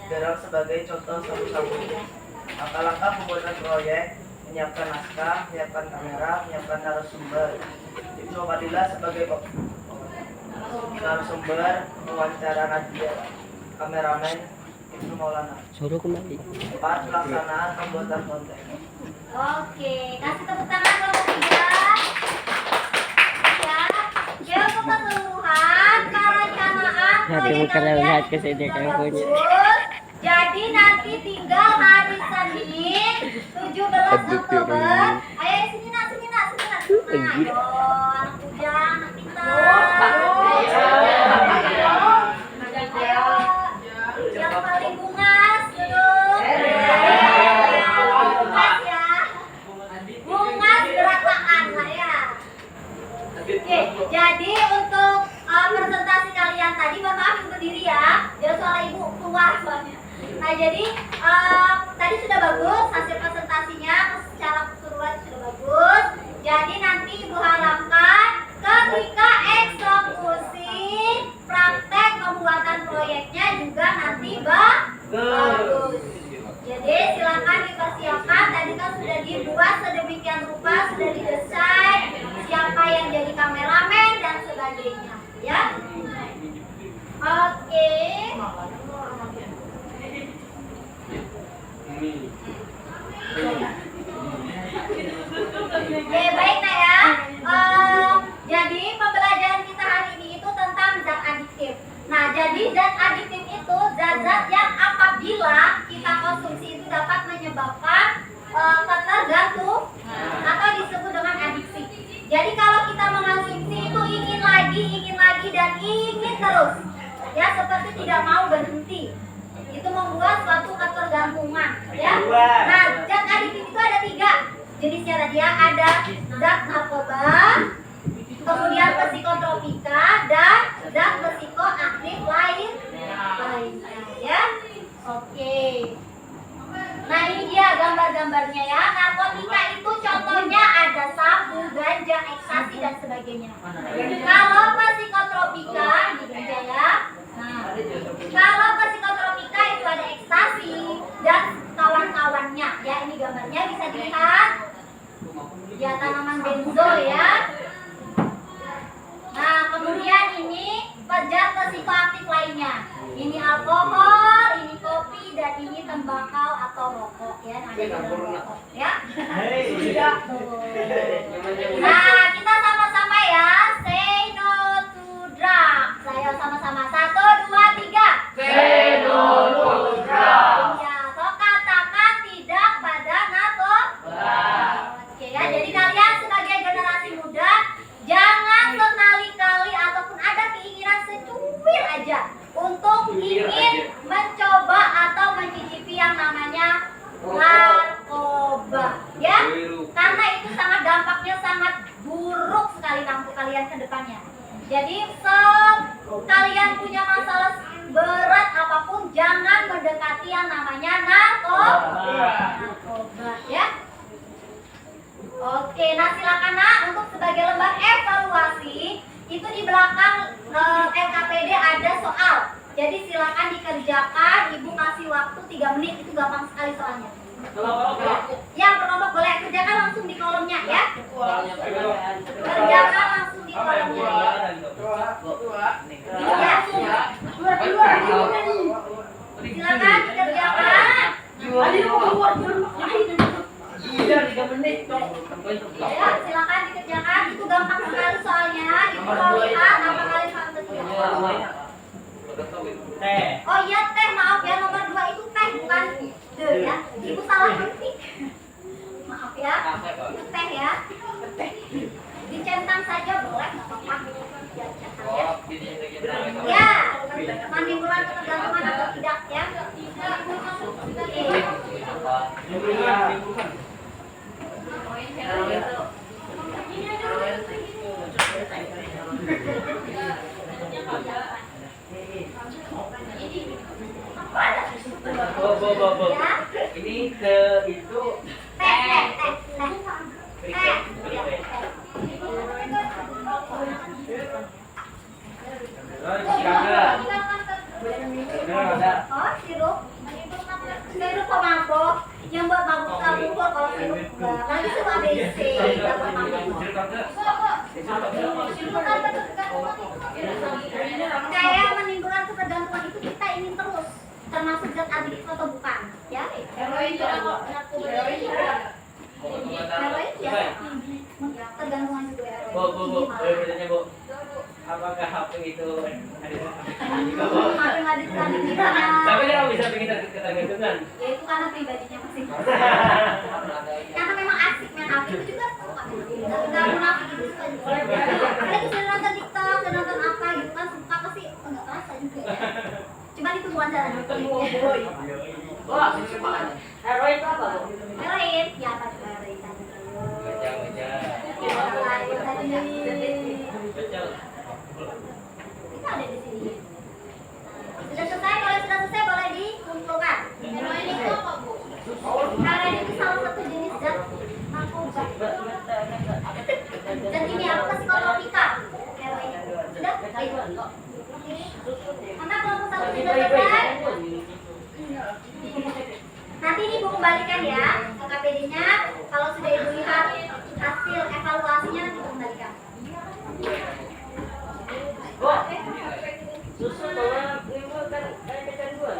garam sebagai contoh satu-satu. Langkah-langkah pembuatan proyek: menyiapkan naskah, menyiapkan kamera, menyiapkan narasumber. Ibnu Fadilah sebagai narasumber, wawancara Nadia, kameramen Ibnu Maulana. Suruh kembali. 4. Pelaksanaan pembuatan konten. Oke, kasih tepuk tangan kelompok 3. Ya, untuk keseluruhan perencanaan Nanti proyek mungkin kalian lihat ke sini sudah kayak punya. bagus. Jadi nanti tinggal hari Senin 17 Aduh, Oktober. Tiara. Ayo sini nak. Ayo, anak bujang, anak pintar. Ayo, yang paling bungas duduk. Bungas ya. Bungas gerakan lah ya. Oke, jadi untuk presentasi kalian tadi, mohon maaf ibu berdiri ya, jangan suara ibu keluar soalnya. Nah jadi tadi sudah bagus hasil presentasinya, secara keseluruhan sudah bagus. Jadi nanti ibu harapkan ketika eksekusi praktek pembuatan proyeknya juga nanti bagus. Jadi silakan dipersiapkan, tadi kan sudah dibuat sedemikian rupa, sudah didesain siapa yang jadi kameramen dan sebagainya, ya. Oke. Oke, baik nak ya. Jadi pembelajaran kita hari ini itu tentang zat adiktif. Nah, jadi zat adiktif itu zat-zat yang apabila kita konsumsi itu dapat menyebabkan ketergantungan atau disebut dengan adiksi. Jadi kalau kita mengonsumsi itu ingin lagi dan ingin terus, ya seperti tidak mau berhenti. Itu membuat suatu ketergantungan, ya. Nah, zat adiktif itu ada 3 jenisnya tadi ya. Ada zat narkoba, kemudian psikotropika, dan zat psikoaktif lainnya, ya. Oke. Nah ini dia gambar-gambarnya ya. Narkotika itu contohnya ada sabu, ganja, ekstasi dan sebagainya. Kalau psikotropika ini ganja ya. Nah, kalau psikotropika itu ada ekstasi dan kawan-kawannya. Ya ini gambarnya bisa dilihat. Ya tanaman benzo ya. Nah kemudian ini zat psikoaktif lainnya. Ini alkohol, ini kopi, dan ini tembakau atau rokok ya. Nah, ada dalam rokok ya. Nah, kita sama-sama ya. Say no to drugs. Saya sama-sama 1, 2, 3. Say no to drugs. Ya, so katakan tidak pada narkoba. Oke ya. Jadi kalian sebagai generasi muda jangan sekali-kali ataupun ada keinginan secuil aja untuk ingin mencoba atau mencicipi yang namanya narkoba, ya, karena itu sangat dampaknya sangat buruk sekali untuk kalian ke depannya. Jadi kalian punya masalah berat apapun jangan mendekati yang namanya narkoba, ya. Oke, nah silakan nak untuk sebagai lembar evaluasi itu di belakang LKPD ada soal. Jadi silakan dikerjakan, ibu kasih waktu 3 menit, itu gampang sekali soalnya. Yang berkelompok boleh kerjakan langsung di kolomnya ya. Kerjakan langsung di kolomnya. Ya. Silakan dikerjakan. Ya, silakan dikerjakan. Itu gampang sekali soalnya. Ibu mau lihat apa kalian paham betul. Oh iya teh, maaf ya nomor 2 itu teh bukan de ya. Ibu salah ketik. Maaf ya. Itu teh ya. Dicentang saja boleh, nggak apa-apa. Diacetkan ya. Ya, menimbulkan ketergantungan atau tidak ya? Ya. Ini ke itu Teh. Oh, sirup. Sirup pemabuk. Yang buat mabuk kabur kalau sirup enggak. Kan itu ABC, enggak buat mabuk. Kayak menimbulkan ketergantungan itu kita ingin terus, termasuk zat adiktif atau bukan, ya? Heroin ya. Tergantungan itu heroin. bertanya Bu, apakah HP itu tapi kenapa bisa bikin ketergantungan? Ya itu karena pribadinya masing-masing. Karena memang asik main HP itu juga suka. Nggak munafik itu suka juga. Karena itu sudah nonton TikTok, sudah nonton apa gitu kan suka pasti nggak terasa juga ya. Cuman itu bukan cara Heroin itu apa? heroin, ya apa juga heroin tadi. Kita ada di sini. Sudah selesai, kalau sudah selesai boleh dikumpulkan. Heroin itu apa, Bu? Heroin itu salah satu jenis zat narkoba. Dan ini apa psikotropika? Heroin. Sudah? Ayo. Anak kelompok 1 sudah selesai? Nanti ini ibu kembalikan ya ke KPD-nya. Kalau sudah ibu lihat hasil evaluasinya nanti ibu kembalikan. Susu bawa menimbulkan kayak kecanduan.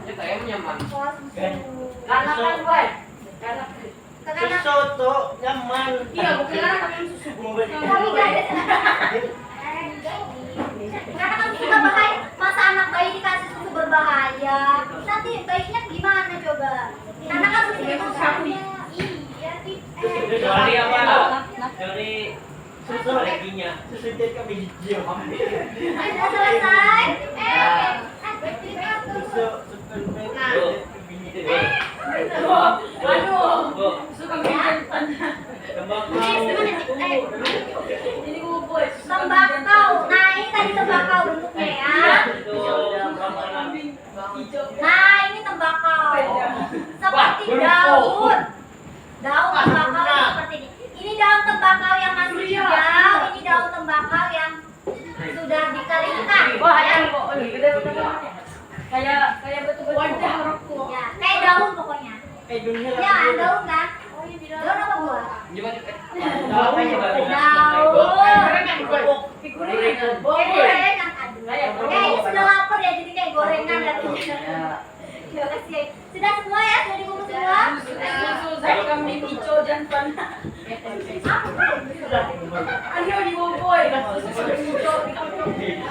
Kita yang nyaman. Oh, susu. Karena kan boy. Karena Karena Soto nyaman. Iya, bukan karena kalian susu. kami nggak ada. Karena kan suka bahaya. Masa anak bayi dikasih susu berbahaya? Nanti bayinya gimana coba? Karena kan susu itu Iya, Dari apa? Dari susu leginya. Susu dia kami hijau. sudah selesai. Susu aduh, suka menjantan. Tembakau. Nah ini tadi tembakau bentuknya ya. Nah ini tembakau. Seperti daun. Daun tembakau itu seperti ini. Ini daun tembakau yang masih hijau. Ini daun tembakau yang sudah dikeringkan. Wah, Ya. yang kok gede betul. Kayak betul-betul wajah rokok. Ya, kayak daun pokoknya. dunia Ya, daun kan? Daun apa buah? Gorengan aduh. Kayaknya sudah lapar ya jadi kayak gorengan dan terima kasih ya. Sudah semua ya? Sudah dibungkus semua? Susu saya kambing hijau jantan. Ayo diboboy. Susu hijau.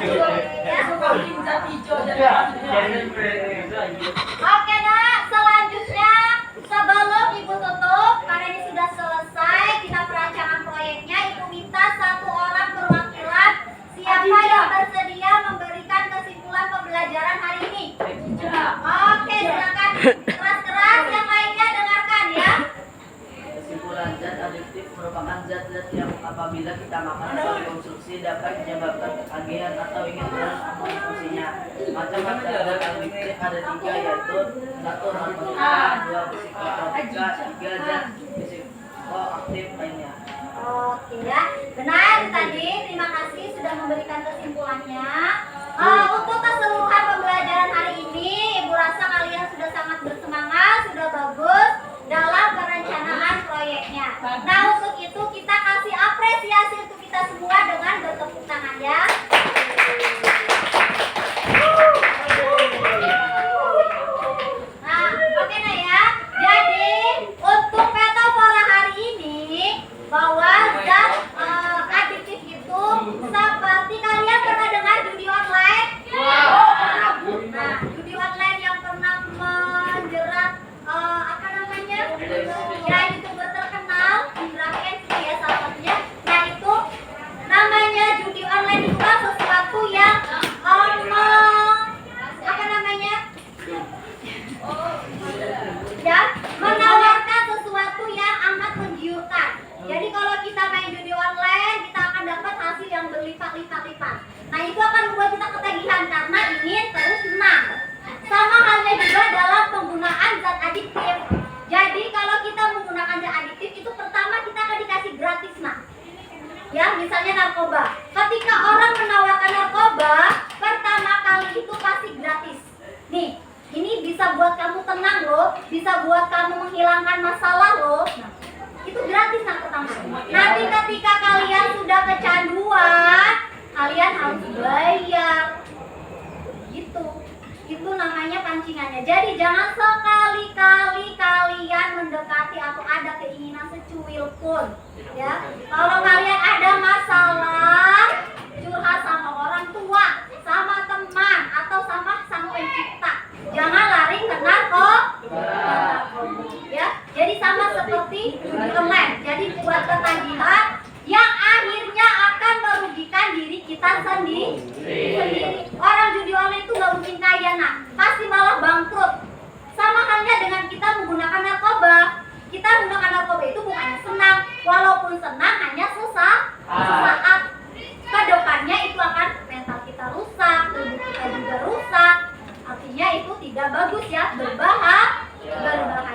Susu kambing zat hijau jantan. Oke nak, selanjutnya sebelum ibu tutup karena ini sudah selesai kita perancangan proyeknya, ibu minta 1 orang perwakilan siapa yang bersedia memberikan kesimpulan pembelajaran hari ini. Oke, silakan keras-keras yang lainnya dengarkan ya. Kesimpulan, zat adiktif merupakan zat-zat yang apabila kita makan atau konsumsi dapat menyebabkan ketagihan atau ingin terus mengkonsumsinya. Macam-macam zat adiktif ada 3 yaitu 1 narkotika, 2 psikotropika, 3 zat psikoaktif lainnya. Oke ya, benar tadi. Terima kasih sudah memberikan kesimpulannya. Untuk keseluruhan pembelajaran hari ini, ibu rasa kalian sudah sangat bersemangat, sudah bagus. Nah, untuk itu kita kasih apresiasi untuk kita semua dengan bertepuk tangan ya. Nah, oke nah ya. Jadi untuk metafora hari ini bahwa zat adiktif itu seperti kalian pernah dengar judi online? Nah, judi online yang pernah menjerat apa namanya? Ya, YouTuber terkenal, Indra Kenzi ya salah satunya. Nah, itu namanya judi online itu kan sesuatu yang apa namanya? Ya, menawarkan sesuatu yang amat menggiurkan. Jadi kalau kita main judi online, kita akan dapat hasil yang berlipat-lipat. Nah, itu akan membuat kita ketagihan karena ingin terus menang. Sama halnya juga dalam penggunaan zat adiktif. Jadi kalau kita menggunakan zat adiktif itu pertama kita akan dikasih gratis nah. Ya, misalnya narkoba. Ketika orang menawarkan narkoba, pertama kali itu pasti gratis. Nih, ini bisa buat kamu tenang loh, bisa buat kamu menghilangkan masalah loh. Nah, itu gratis nah pertama. Nanti ketika kalian sudah kecanduan, kalian harus bayar. Gitu. Itu namanya pancingannya. Jadi jangan sekali-kali kalian mendekati atau ada keinginan secuil pun. Ya, kalau kalian ada masalah, curhat sama orang tua, sama teman, atau sama sang pencipta, jangan lari ke narkoba. Ya, jadi sama seperti judi online. Jadi buat ketagihan yang akhirnya akan merugikan diri kita sendiri. Orang judi online itu nggak mungkin kaya nah, pasti malah bangkrut. Sama halnya dengan kita menggunakan narkoba. Kita menggunakan narkoba itu bukannya senang, walaupun senang hanya sesaat. Kedepannya itu akan mental kita rusak, tubuh kita juga rusak. Artinya itu tidak bagus ya, berbahaya.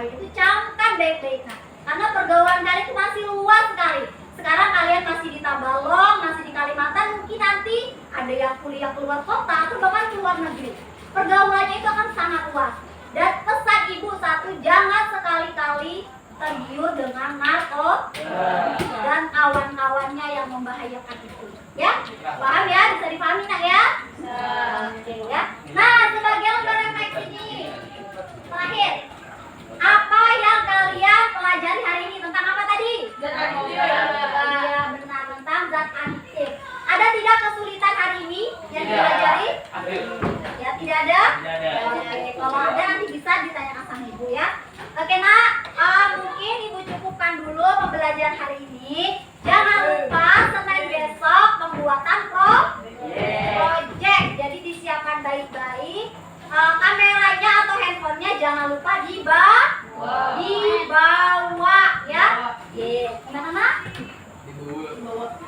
Itu camkan baik-baik nah. Karena pergaulan kalian itu masih luas sekali. Sekarang kalian masih di Tabalong, masih di Kalimantan, mungkin nanti ada yang kuliah keluar kota atau bahkan keluar negeri. Pergaulannya itu akan sangat luas. Dan pesan ibu satu, jangan sekali-kali tergiur dengan narkoba dan kawan-kawannya yang membahayakan itu. Ya, paham ya? Bisa dipahami nak ya? Oke ya. Nah, sebagai lembar refleksi ini, terakhir, apa yang kalian pelajari hari ini tentang apa tadi? Iya, benar, tentang zat adiktif. Ada tidak kesulitan hari ini yang dipelajari? Ya, tidak ada? Oke, kalau ada nanti bisa ditanyakan sama ibu ya. Oke nak, mungkin ibu cukupkan dulu pembelajaran hari ini. Jangan lupa Senin besok pembuatan project. Jadi disiapkan baik-baik. Kameranya atau handphonenya jangan lupa dibawa ya. Gimana nak?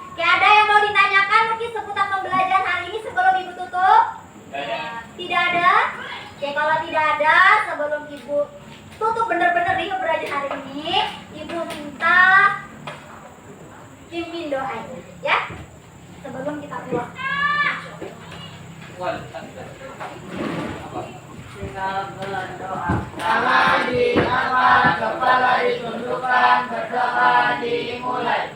Oke, ada yang mau ditanyakan mungkin seputar pembelajaran hari ini sebelum ibu tutup? Tidak ada? Oke, kalau tidak ada, sebelum ibu tutup bener-bener nih pembelajaran hari ini, ibu minta pimpin doanya ya sebelum kita keluar. Tangan diangkat, kepala ditundukkan, berdoa dimulai.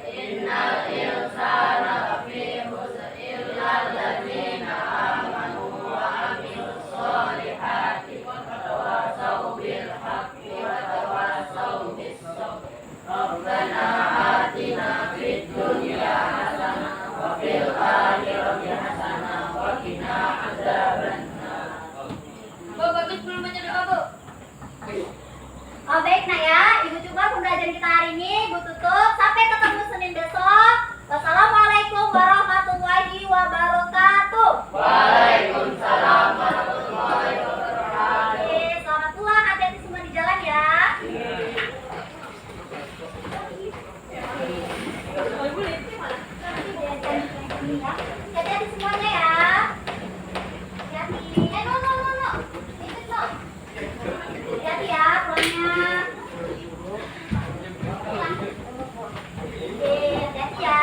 Innal insana lafi khusr illa alladzina amanu wa amilus solihati wa tawassaw bil haqqi wa tawassaw bis sabr. Rabbana atina fid dunya hasanah wa fil akhirati hasanah wa qina adzabannar. Bagus belum baca doa, Bu? Oh, baik nak ya, ibu coba pembelajaran kita hari ini, ibu tutup. Sampai ketemu Senin besok. Wassalamualaikum warahmatullahi wabarakatuh. Waalaikumsalam warahmatullahi wabarakatuh. Oke, selamat pulang, hati-hati semua di jalan ya. Hati-hati semuanya ya. Hati-hati. No. Ikut no. Hati-hati ya pulangnya. Oke, hati-hati ya.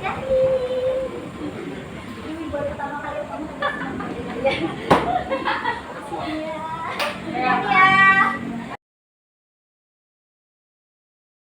Hati-hati. Ini baru pertama kali kamu ketemu sama dia. Iya.